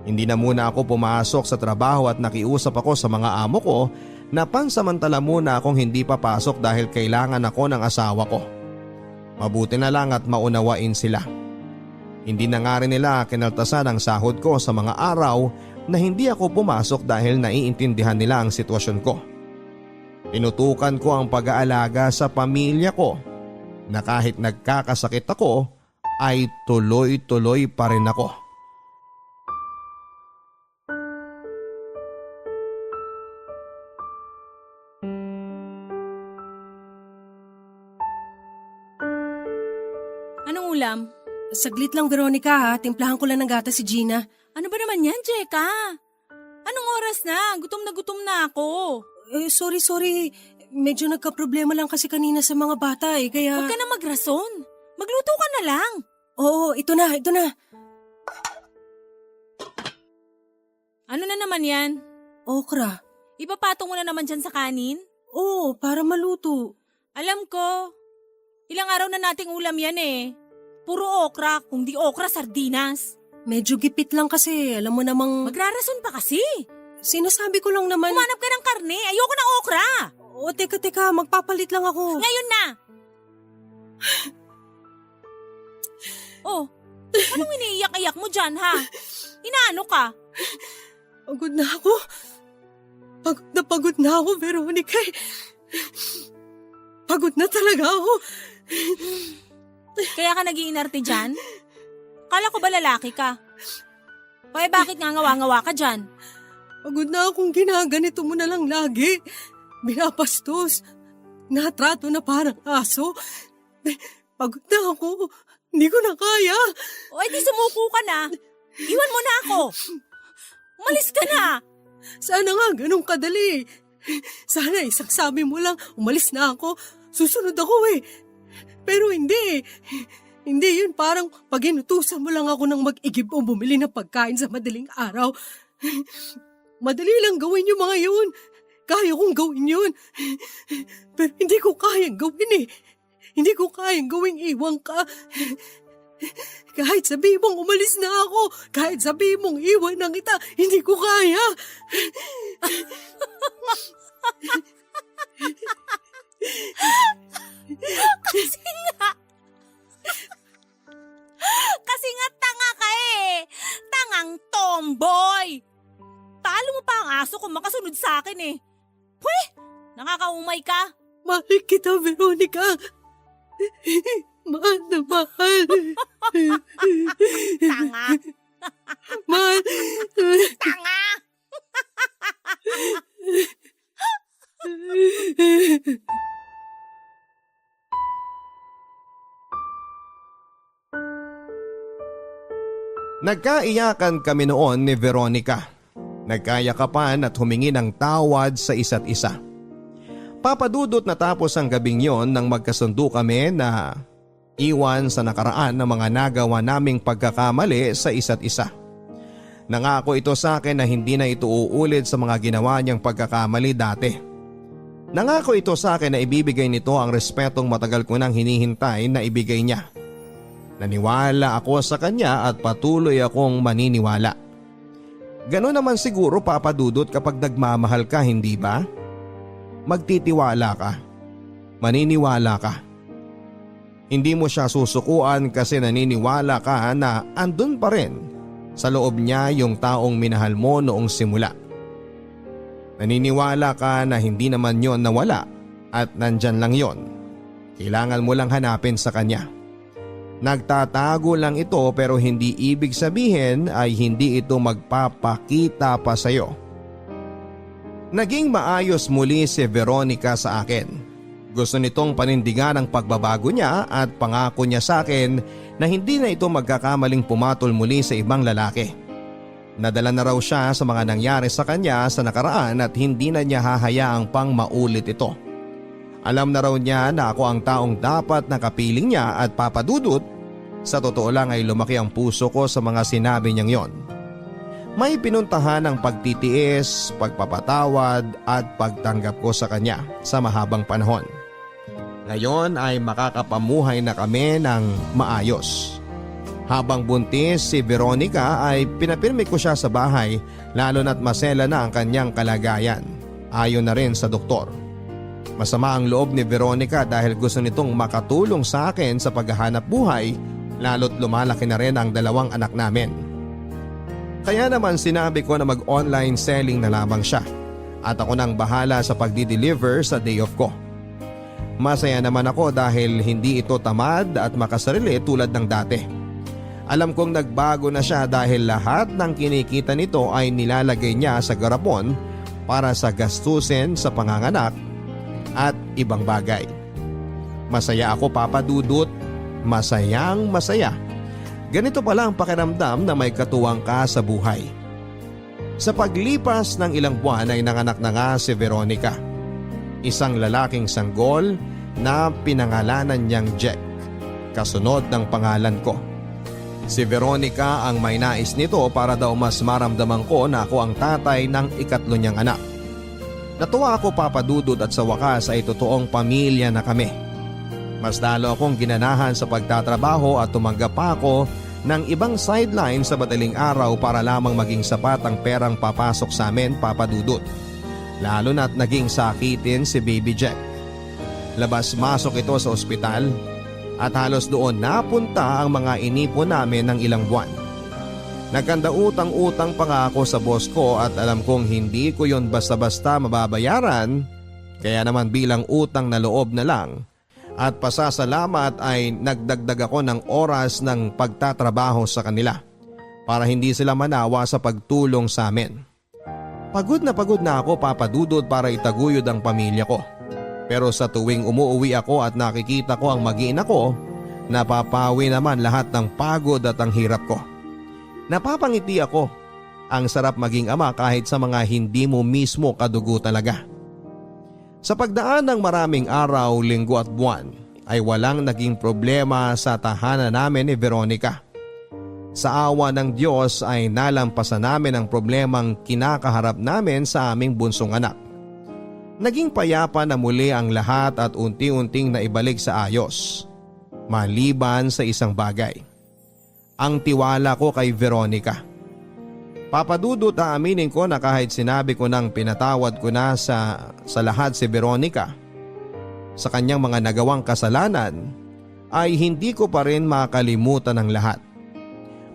Hindi na muna ako pumasok sa trabaho at nakiusap ako sa mga amo ko na pansamantala muna akong hindi papasok dahil kailangan ako ng asawa ko. Mabuti na lang at maunawain sila. Hindi na nga rin nila kinaltasan ang sahod ko sa mga araw na hindi ako pumasok dahil naiintindihan nila ang sitwasyon ko. Tinutukan ko ang pag-aalaga sa pamilya ko na kahit nagkakasakit ako ay tuloy-tuloy pa rin ako. ulam? Saglit lang, Veronica ha. Timplahan ko lang ng gatas si Gina. Ano ba naman yan, Jeka? Anong oras na? Gutom na ako. Sorry. Medyo nagka-problema lang kasi kanina sa mga bata kaya… Huwag ka na magrason. Magluto ka na lang. Oo, ito na. Ano na naman yan? Okra. Ipapatong mo na naman dyan sa kanin? Oo, para maluto. Alam ko. Ilang araw na nating ulam yan Puro okra, kung di okra, sardinas. Medyo gipit lang kasi, alam mo namang… Magrarason pa kasi. Sinasabi ko lang naman… Kumanap ka ng karne, ayoko ng okra. Oo, teka, magpapalit lang ako. Ngayon na. Oh, anong iniiyak-iyak mo dyan, ha? Inaano ka? Pagod na ako. Pagod na ako, Veronica. Pagod na talaga ako. Kaya ka nag-iinarte dyan? Kala ko ba lalaki ka? Kaya bakit nga ngawa-ngawa ka dyan? Pagod na akong ginaganito mo na lang lagi. Binapastos. Natrato na parang aso. Pagod na ako. Hindi ko na kaya. O edi sumuko ka na. Iwan mo na ako. Umalis ka na. Sana nga ganun kadali. Sana isaksabi mo lang, umalis na ako. Susunod ako Pero hindi. Hindi yun, parang pag inutusan mo lang ako ng mag-igib o bumili ng pagkain sa madaling araw. Madali lang gawin yung mga yun. Kaya kong gawin yun. Pero hindi ko kayang gawin Hindi ko kayang gawing iwan ka. Kahit sabihin mong umalis na ako, kahit sabihin mong iwan na kita, hindi ko kaya. Kasi nga tanga ka Tangang tomboy. Talo mo pa ang aso kung makasunod sa akin Pweh, nakakaumay ka. Mahal kita, Veronica. Mahal na mahal. Tanga. Mahal. Tanga. Nagkaiyakan kami noon ni Veronica. Nagkayakapan at humingi ng tawad sa isa't isa. Papadudot na tapos ang gabing yon nang magkasundo kami na iwan sa nakaraan ng mga nagawa naming pagkakamali sa isa't isa. Nangako ito sa akin na hindi na ito uulit sa mga ginawa niyang pagkakamali dati. Nangako ito sa akin na ibibigay nito ang respetong matagal ko nang hinihintay na ibigay niya. Naniwala ako sa kanya at patuloy akong maniniwala. Ganon naman siguro papadudot kapag nagmamahal ka, hindi ba? Magtitiwala ka. Maniniwala ka. Hindi mo siya susukuan kasi naniniwala ka na andun pa rin sa loob niya yung taong minahal mo noong simula. Naniniwala ka na hindi naman yon nawala at nandyan lang yon. Kailangan mo lang hanapin sa kanya. Nagtatago lang ito pero hindi ibig sabihin ay hindi ito magpapakita pa sa'yo. Naging maayos muli si Veronica sa akin. Gusto nitong panindigan ang pagbabago niya at pangako niya sa akin na hindi na ito magkakamaling pumatol muli sa ibang lalaki. Nadala na raw siya sa mga nangyari sa kanya sa nakaraan at hindi na niya hahayaang pang maulit ito. Alam na raw niya na ako ang taong dapat nakapiling niya at papadudot, sa totoo lang ay lumaki ang puso ko sa mga sinabi niyang yon. May pinuntahan ang pagtitiis, pagpapatawad at pagtanggap ko sa kanya sa mahabang panahon. Ngayon ay makakapamuhay na kami ng maayos. Habang buntis si Veronica ay pinapirmi ko siya sa bahay lalo na't masela na ang kanyang kalagayan. Ayon na rin sa doktor. Masama ang loob ni Veronica dahil gusto nitong makatulong sa akin sa paghahanap buhay lalo't lumalaki na rin ang dalawang anak namin. Kaya naman sinabi ko na mag-online selling na lamang siya at ako nang bahala sa pagdi-deliver sa day off ko. Masaya naman ako dahil hindi ito tamad at makasarili tulad ng dati. Alam kong nagbago na siya dahil lahat ng kinikita nito ay nilalagay niya sa garapon para sa gastusin sa panganganak at ibang bagay. Masaya ako papadudot masayang masaya. Ganito pala ang pakiramdam na may katuwang ka sa buhay. Sa paglipas ng ilang buwan ay nanganak na nga si Veronica. Isang lalaking sanggol na pinangalanan niyang Jack, kasunod ng pangalan ko. Si Veronica ang may nais nito para daw mas maramdaman ko na ako ang tatay ng ikatlo niyang anak. Natuwa ako, Papa Dudut, at sa wakas ay totoong pamilya na kami. Mas lalo akong ginanahan sa pagtatrabaho at tumanggap pa ako ng ibang sideline sa madaling araw para lamang maging sapat ang perang papasok sa amin, Papa Dudut. Lalo na't naging sakitin si Baby Jack. Labas-masok ito sa ospital at halos doon napunta ang mga inipon namin ng ilang buwan. Nagkanda utang-utang pa nga ako sa boss ko at alam kong hindi ko yon basta-basta mababayaran, kaya naman bilang utang na loob na lang at pasasalamat ay nagdagdag ako ng oras ng pagtatrabaho sa kanila para hindi sila manawa sa pagtulong sa amin. Pagod na ako, Papa Dudut, para itaguyod ang pamilya ko. Pero sa tuwing umuuwi ako at nakikita ko ang mag-iina ko, napapawi naman lahat ng pagod at ang hirap ko. Napapangiti ako. Ang sarap maging ama kahit sa mga hindi mo mismo kadugo talaga. Sa pagdaan ng maraming araw, linggo at buwan ay walang naging problema sa tahanan namin ni Veronica. Sa awa ng Diyos ay nalampasan namin ang problemang kinakaharap namin sa aming bunsong anak. Naging payapa na muli ang lahat at unti-unting naibalik sa ayos. Maliban sa isang bagay. Ang tiwala ko kay Veronica. Papa Dudut, aaminin ko na kahit sinabi ko nang pinatawad ko na sa lahat si Veronica sa kanyang mga nagawang kasalanan, ay hindi ko pa rin makalimutan ang lahat.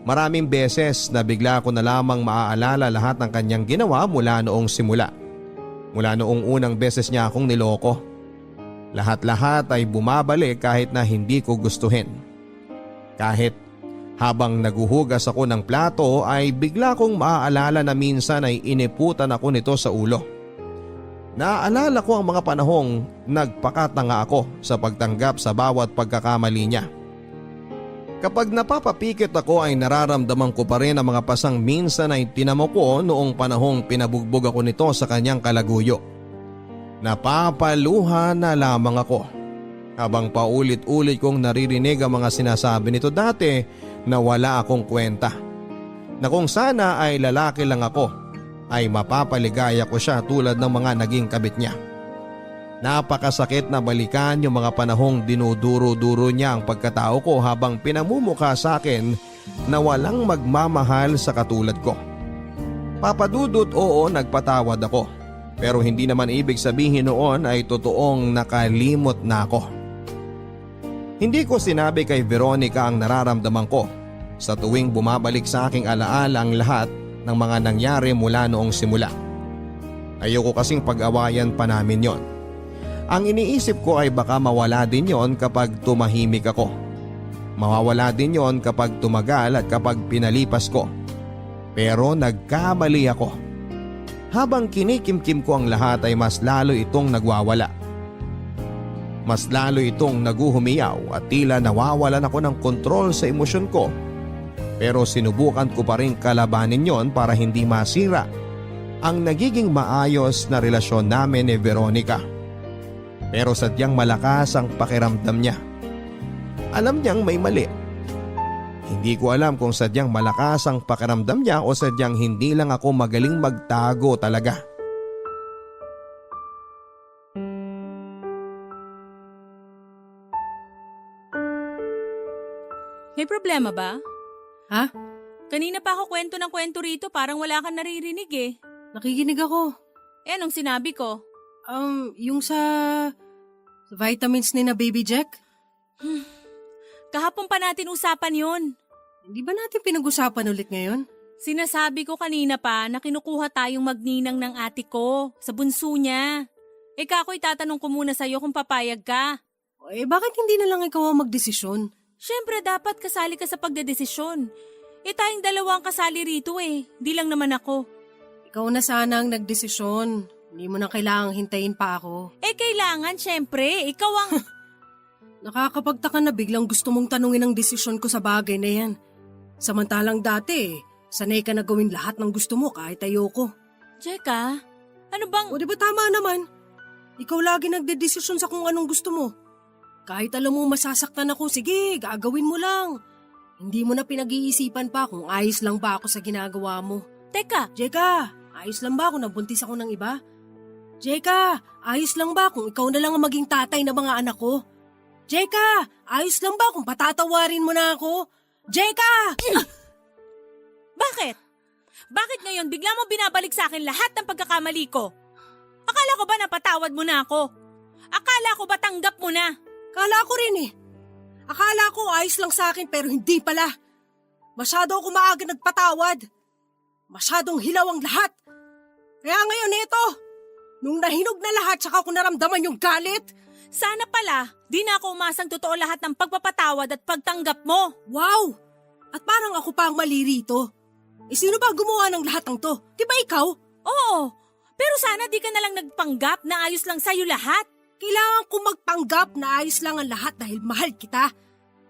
Maraming beses na bigla ko na lamang maaalala lahat ng kanyang ginawa mula noong simula. Mula noong unang beses niya akong niloko. Lahat-lahat ay bumabalik kahit na hindi ko gustuhin. Kahit habang naguhugas ako ng plato ay bigla kong maaalala na minsan ay iniputan ako nito sa ulo. Naaalala ko ang mga panahong nagpakatanga ako sa pagtanggap sa bawat pagkakamali niya. Kapag napapapikit ako ay nararamdaman ko pa rin ang mga pasang minsan ay tinamo ko noong panahong pinabugbog ako nito sa kanyang kalaguyo. Napapaluha na lamang ako habang paulit-ulit kong naririnig ang mga sinasabi nito dati na wala akong kwenta. Na kung sana ay lalaki lang ako ay mapapaligaya ko siya tulad ng mga naging kabit niya. Napakasakit na balikan yung mga panahong dinuduro-duro niya ang pagkatao ko habang pinamumukha sa akin na walang magmamahal sa katulad ko. Papa Dudut, oo, nagpatawad ako. Pero hindi naman ibig sabihin noon ay totoong nakalimot na ako. Hindi ko sinabi kay Veronica ang nararamdaman ko sa tuwing bumabalik sa aking alaala ang lahat ng mga nangyari mula noong simula. Ayoko kasing pag-awayan pa namin yon. Ang iniisip ko ay baka mawala din yon kapag tumahimik ako. Mawawala din yon kapag tumagal at kapag pinalipas ko. Pero nagkamali ako. Habang kinikimkim ko ang lahat ay mas lalo itong nagwawala. Mas lalo itong naguhumiyaw at tila nawawalan ako ng kontrol sa emosyon ko. Pero sinubukan ko pa rin kalabanin yon para hindi masira ang nagiging maayos na relasyon namin ni Veronica. Pero sadyang malakas ang pakiramdam niya. Alam niyang may mali. Hindi ko alam kung sadyang malakas ang pakiramdam niya o sadyang hindi lang ako magaling magtago talaga. May problema ba? Ha? Kanina pa ako kwento ng kwento rito, parang wala kang naririnig eh. Nakikinig ako. Eh, anong sinabi ko? Yung sa vitamins ni na Baby Jack? Kahapon pa natin usapan yon. Hindi ba natin pinag-usapan ulit ngayon? Sinasabi ko kanina pa na kinukuha tayong magninang ng ate ko sa bunso niya. Ako'y tatanong ko muna sa'yo kung papayag ka. Bakit hindi na lang ikaw ang magdesisyon? Siyempre dapat kasali ka sa pagdedesisyon. Tayong dalawa ang kasali rito di lang naman ako. Ikaw na sana ang nagdesisyon. Hindi mo na kailangang hintayin pa ako. Kailangan siyempre, ikaw ang… Nakakapagtaka na biglang gusto mong tanungin ang desisyon ko sa bagay na yan. Samantalang dati, sanay ka na gawin lahat ng gusto mo kahit ayoko. Jeka, ano bang... O di ba tama naman? Ikaw lagi nagdedesisyon sa kung anong gusto mo. Kahit alam mo masasaktan ako, sige, gagawin mo lang. Hindi mo na pinag-iisipan pa kung ayos lang ba ako sa ginagawa mo. Teka, Jeka, ayos lang ba kung nabuntis ako ng iba? Jeka, ayos lang ba kung ikaw na lang ang maging tatay ng mga anak ko? Jeka, ayos lang ba kung patatawarin mo na ako? Jeka! bakit? Bakit ngayon bigla mo binabalik sa akin lahat ng pagkakamali ko? Akala ko ba napatawad mo na ako? Akala ko ba tanggap mo na? Kala ko rin eh. Akala ko ayos lang sa akin pero hindi pala. Masyado ako maaga nagpatawad. Masyadong hilaw ang lahat. Kaya ngayon eto, nung nahinog na lahat saka ko naramdaman yung galit. Sana pala, di na ako umasang totoo lahat ng pagpapatawad at pagtanggap mo. Wow! At parang ako pa ang mali rito. Sino ba gumawa ng lahat ng to? Di ba ikaw? Oo, pero sana di ka na lang nagpanggap na ayos lang sa'yo lahat. Kailangan ko magpanggap na ayos lang ang lahat dahil mahal kita.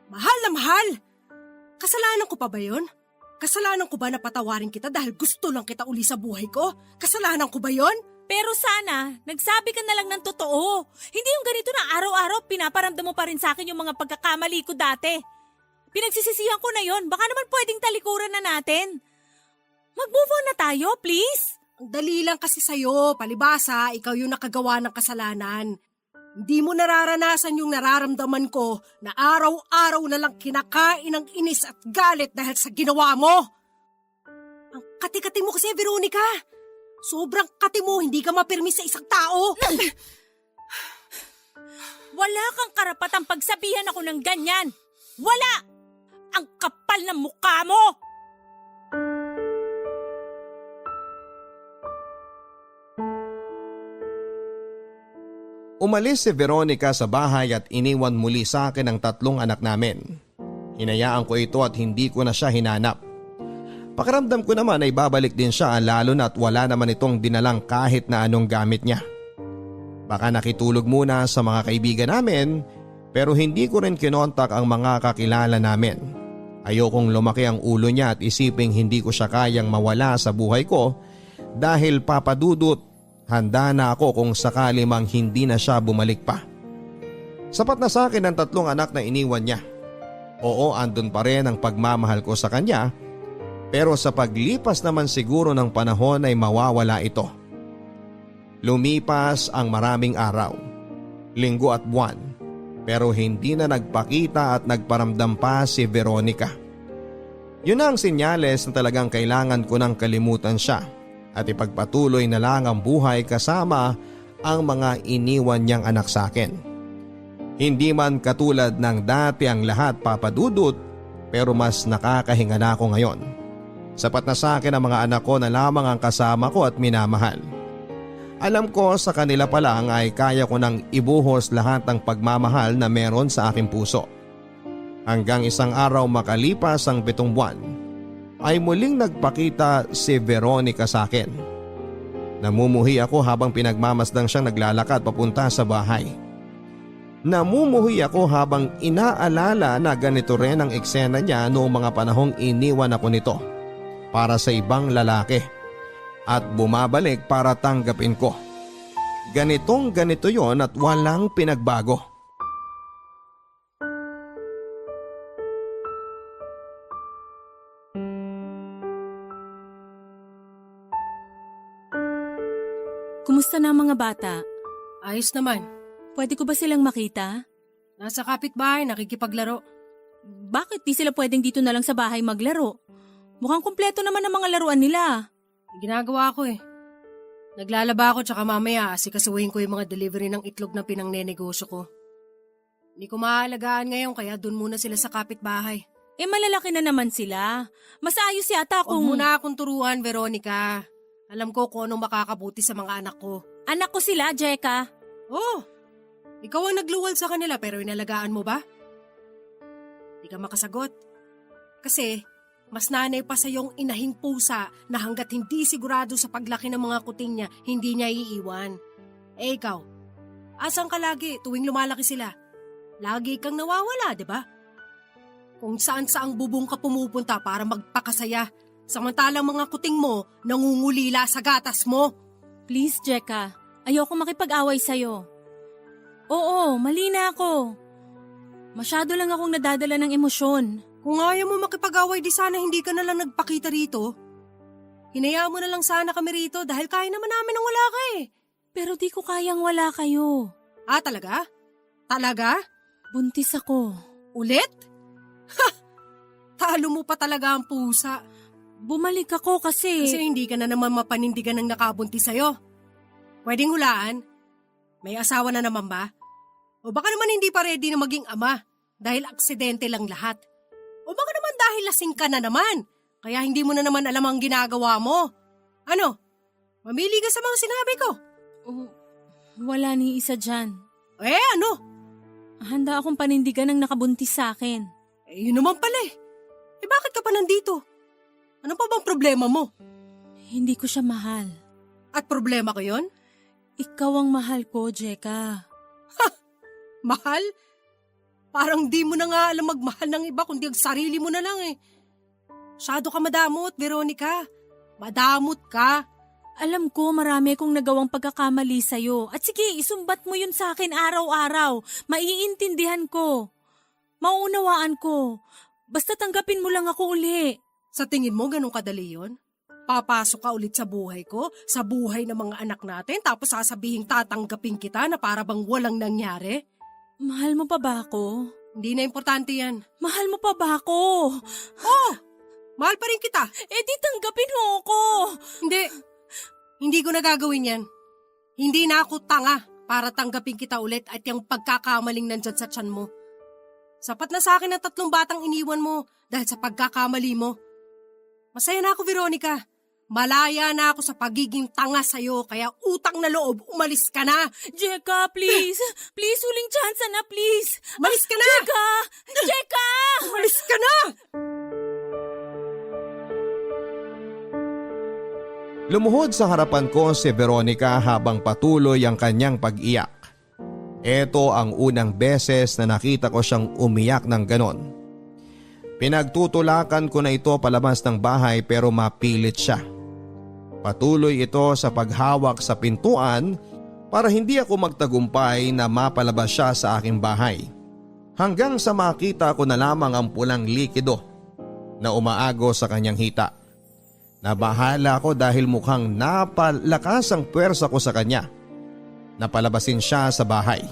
Mahal na mahal. Kasalanan ko pa ba yun? Kasalanan ko ba na patawarin kita dahil gusto lang kita uli sa buhay ko? Kasalanan ko ba yun? Pero sana, nagsabi ka na lang ng totoo. Hindi yung ganito na araw-araw pinaparamdam mo pa rin sa akin yung mga pagkakamali ko dati. Pinagsisisihan ko na yon, baka naman pwedeng talikuran na natin. Mag-move on na tayo, please. Ang dali lang kasi sa'yo, palibasa, ikaw yung nakagawa ng kasalanan. Hindi mo nararanasan yung nararamdaman ko na araw-araw na lang kinakain ng inis at galit dahil sa ginawa mo. Ang kati-kati mo kasi, Veronica. Sobrang kati mo, hindi ka mapirmis sa isang tao. Wala kang karapatang pagsabihan ako ng ganyan. Wala! Ang kapal ng mukha mo! Umalis si Veronica sa bahay at iniwan muli sa akin ang 3 anak namin. Hinayaan ko ito at hindi ko na siya hinanap. Pakiramdam ko naman ay babalik din siya lalo na't wala naman itong dinalang kahit na anong gamit niya. Baka nakitulog muna sa mga kaibigan namin pero hindi ko rin kinontak ang mga kakilala namin. Ayokong lumaki ang ulo niya at isiping hindi ko siya kayang mawala sa buhay ko dahil papadudot handa na ako kung sakali mang hindi na siya bumalik pa. Sapat na sa akin ang 3 anak na iniwan niya. Oo, andun pa rin ang pagmamahal ko sa kanya. Pero sa paglipas naman siguro ng panahon ay mawawala ito. Lumipas ang maraming araw, linggo at buwan, pero hindi na nagpakita at nagparamdam pa si Veronica. Yun ang senyales na talagang kailangan ko nang kalimutan siya at ipagpatuloy na lang ang buhay kasama ang mga iniwan niyang anak sa akin. Hindi man katulad ng dati ang lahat papadudot pero mas nakakahinga na ako ngayon. Sapat na sa akin ang mga anak ko na lamang ang kasama ko at minamahal. Alam ko sa kanila pa lang ay kaya ko nang ibuhos lahat ng pagmamahal na meron sa aking puso. Hanggang isang araw makalipas ang 7 buwan ay muling nagpakita si Veronica sa akin. Namumuhi ako habang pinagmamasdang siyang naglalakad papunta sa bahay. Namumuhi ako habang inaalala na ganito rin ang eksena niya noong mga panahong iniwan ako nito para sa ibang lalaki at bumabalik para tanggapin ko. Ganitong ganito yon at walang pinagbago. Kumusta na ang mga bata? Ayos naman. Pwede ko ba silang makita? Nasa kapitbahay, nakikipaglaro. Bakit di sila pwedeng dito na lang sa bahay maglaro? Mukhang kumpleto naman ang mga laruan nila. Ginagawa ko eh. Naglalaba ako tsaka mamaya asikasuhin ko yung mga delivery ng itlog na pinangnenegosyo ko. Hindi ko maaalagaan ngayon kaya dun muna sila sa kapitbahay. Malalaki na naman sila. Mas ayos yata Huwag kung... mo na akong turuan, Veronica. Alam ko kung anong makakabuti sa mga anak ko. Anak ko sila, Jeka. Oh, ikaw ang nagluwal sa kanila pero inalagaan mo ba? Hindi ka makasagot. Kasi mas nanay pa sa iyong inahing pusa na hanggat hindi sigurado sa paglaki ng mga kuting niya, hindi niya iiwan. Ikaw, asan ka lagi tuwing lumalaki sila? Lagi kang nawawala, di ba? Kung saan-saang bubong ka pumupunta para magpakasaya, samantalang mga kuting mo nangungulila sa gatas mo. Please, Jeka. Ayoko makipag-away sa'yo. Oo, mali na ako. Masyado lang akong nadadala ng emosyon. Kung ayaw mo makipag-away, di sana hindi ka na lang nagpakita rito. Hinayaan mo na lang sana kami rito dahil kaya naman namin nang wala ka eh. Pero di ko kayang wala kayo. Ah, talaga? Talaga? Buntis ako. Ulit? Ha! Talo mo pa talaga ang pusa. Bumalik ako kasi... Kasi hindi ka na naman mapanindigan ng nakabuntis sa'yo. Pwedeng hulaan? May asawa na naman ba? O baka naman hindi pa ready na maging ama dahil aksidente lang lahat. O baka naman dahil lasing ka na naman, kaya hindi mo na naman alam ang ginagawa mo. Ano? Mamili ka sa mga sinabi ko. Oh, wala ni isa dyan. Eh ano? Handa akong panindigan ng nakabuntis sa akin. Eh yun naman pala eh. Eh bakit ka pa nandito? Ano pa bang problema mo? Hindi ko siya mahal. At problema ko yun? Ikaw ang mahal ko, Jeka. Mahal? Parang di mo na nga alam magmahal ng iba kundi ang sarili mo na lang eh. Masyado ka madamot, Veronica. Madamot ka. Alam ko marami akong nagawang pagkakamali sa'yo. At sige, isumbat mo yun sa akin araw-araw. Maiintindihan ko. Mauunawaan ko. Basta tanggapin mo lang ako uli. Sa tingin mo ganun kadali yun? Papasok ka ulit sa buhay ko, sa buhay ng mga anak natin, tapos sasabihin tatanggapin kita na para bang walang nangyari? Mahal mo pa ba ako? Hindi na importante yan. Mahal mo pa ba ako? Oh! Mahal pa rin kita. Eh di tanggapin mo ako. Hindi. Hindi ko na gagawin yan. Hindi na ako tanga para tanggapin kita ulit at yung pagkakamaling nandyan sa tiyan mo. Sapat na sa akin ang 3 batang iniwan mo dahil sa pagkakamali mo. Masaya na ako, Veronica. Malaya na ako sa pagiging tanga sa'yo kaya utang na loob, umalis ka na. Jeka, please. Please, huling chance na, please. Umalis ka na! Jeka! Jeka! Umalis ka na! Lumuhod sa harapan ko si Veronica habang patuloy ang kanyang pag-iyak. Ito ang unang beses na nakita ko siyang umiyak ng ganon. Pinagtutulakan ko na ito palabas ng bahay pero mapilit siya. Patuloy ito sa paghawak sa pintuan para hindi ako magtagumpay na mapalabas siya sa aking bahay. Hanggang sa makita ko na lamang ang pulang likido na umaago sa kanyang hita. Nabahala ako dahil mukhang napalakas ang puwersa ko sa kanya. Napalabasin siya sa bahay.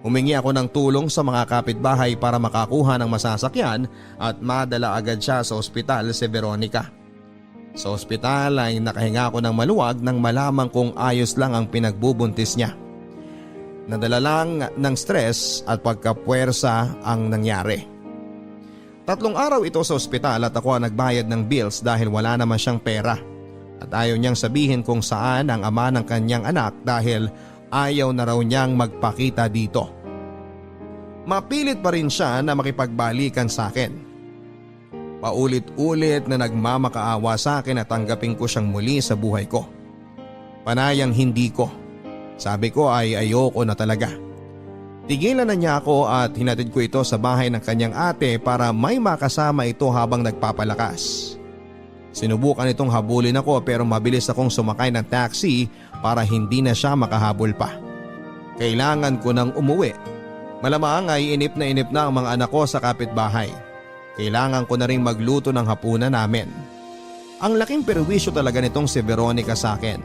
Humingi ako ng tulong sa mga kapitbahay para makakuha ng masasakyan at madala agad siya sa ospital si Veronica. Sa ospital ay nakahinga ako ng maluwag nang malaman kong ayos lang ang pinagbubuntis niya. Nadala lang ng stress at pagkapuwersa ang nangyari. 3 araw ito sa ospital at ako ang nagbayad ng bills dahil wala naman siyang pera. At ayaw niyang sabihin kung saan ang ama ng kanyang anak dahil ayaw na raw niyang magpakita dito. Mapilit pa rin siya na makipagbalikan sa akin. Paulit-ulit na nagmamakaawa sa akin at tanggapin ko siyang muli sa buhay ko. Panayang hindi ko. Sabi ko ay ayoko na talaga. Tigilan na niya ako at hinatid ko ito sa bahay ng kanyang ate para may makasama ito habang nagpapalakas. Sinubukan itong habulin ako pero mabilis akong sumakay ng taxi para hindi na siya makahabol pa. Kailangan ko nang umuwi. Malamang ay inip na ang mga anak ko sa kapitbahay. Kailangan ko na rin magluto ng hapunan namin. Ang laking perwisyo talaga nitong si Veronica sa akin.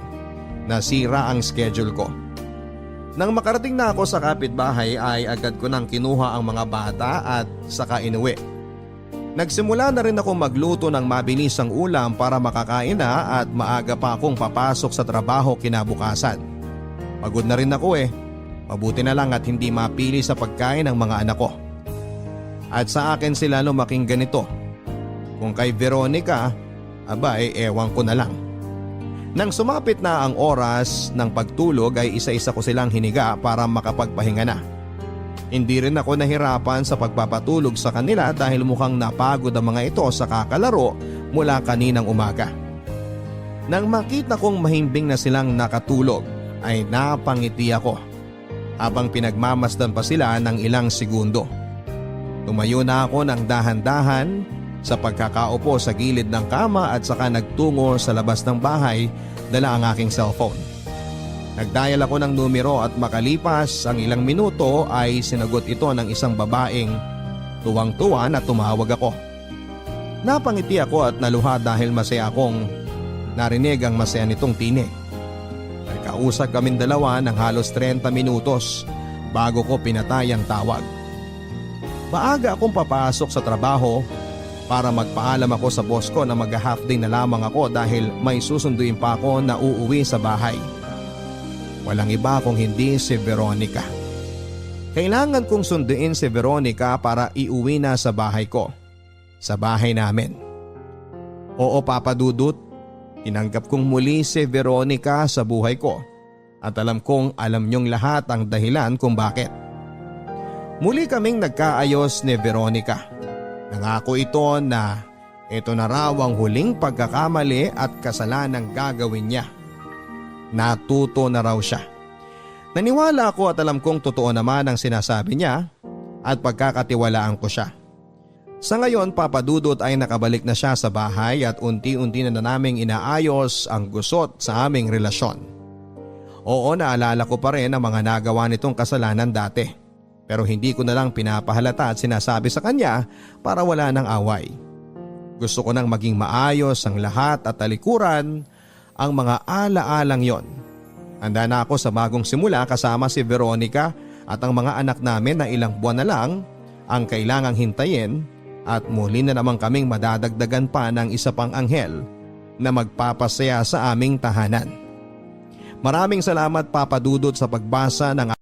Nasira ang schedule ko. Nang makarating na ako sa kapitbahay ay agad ko nang kinuha ang mga bata at saka inuwi. Nagsimula na rin ako magluto ng mabilisang ulam para makakain na at maaga pa akong papasok sa trabaho kinabukasan. Pagod na rin ako eh. Mabuti na lang at hindi mapili sa pagkain ng mga anak ko. At sa akin sila lumaking ganito. Kung kay Veronica, ewan ko na lang. Nang sumapit na ang oras ng pagtulog ay isa-isa ko silang hiniga para makapagpahinga na. Hindi rin ako nahirapan sa pagpapatulog sa kanila dahil mukhang napagod ang mga ito sa kakalaro mula kaninang umaga. Nang makita kong mahimbing na silang nakatulog ay napangiti ako. habang pinagmamasdan pa sila ng ilang segundo. Tumayo na ako ng dahan-dahan sa pagkakaupo sa gilid ng kama at saka nagtungo sa labas ng bahay dala ang aking cellphone. Nagdial ako ng numero at makalipas ang ilang minuto ay sinagot ito ng isang babaeng tuwang-tuwa na tumawag ako. Napangiti ako at naluha dahil masaya akong narinig ang masaya nitong tinig. Nagkausap kaming dalawa ng halos 30 minutos bago ko pinatay ang tawag. Maaga akong papasok sa trabaho para magpaalam ako sa boss ko na mag-half day na lamang ako dahil may susunduin pa ako na uuwi sa bahay. Walang iba kung hindi si Veronica. Kailangan kong sunduin si Veronica para iuwi na sa bahay ko. Sa bahay namin. Oo, Papa Dudut, tinanggap kong muli si Veronica sa buhay ko at alam kong alam niyong lahat ang dahilan kung bakit. Muli kaming nagkaayos ni Veronica. Nangako ito na ito na raw ang huling pagkakamali at kasalanang gagawin niya. Natuto na raw siya. Naniwala ako at alam kong totoo naman ang sinasabi niya at pagkakatiwalaan ko siya. Sa ngayon, Papa Dudut, ay nakabalik na siya sa bahay at unti-unti na naming inaayos ang gusot sa aming relasyon. Oo, naalala ko pa rin ang mga nagawa nitong kasalanan dati. Pero hindi ko na lang pinapahalata at sinasabi sa kanya para wala ng away. Gusto ko nang maging maayos ang lahat at talikuran ang mga ala-alang yon. Handa na ako sa bagong simula kasama si Veronica at ang mga anak namin na ilang buwan na lang ang kailangang hintayin at muli na naman kaming madadagdagan pa ng isa pang anghel na magpapasaya sa aming tahanan. Maraming salamat, Papa Dudut, sa pagbasa ng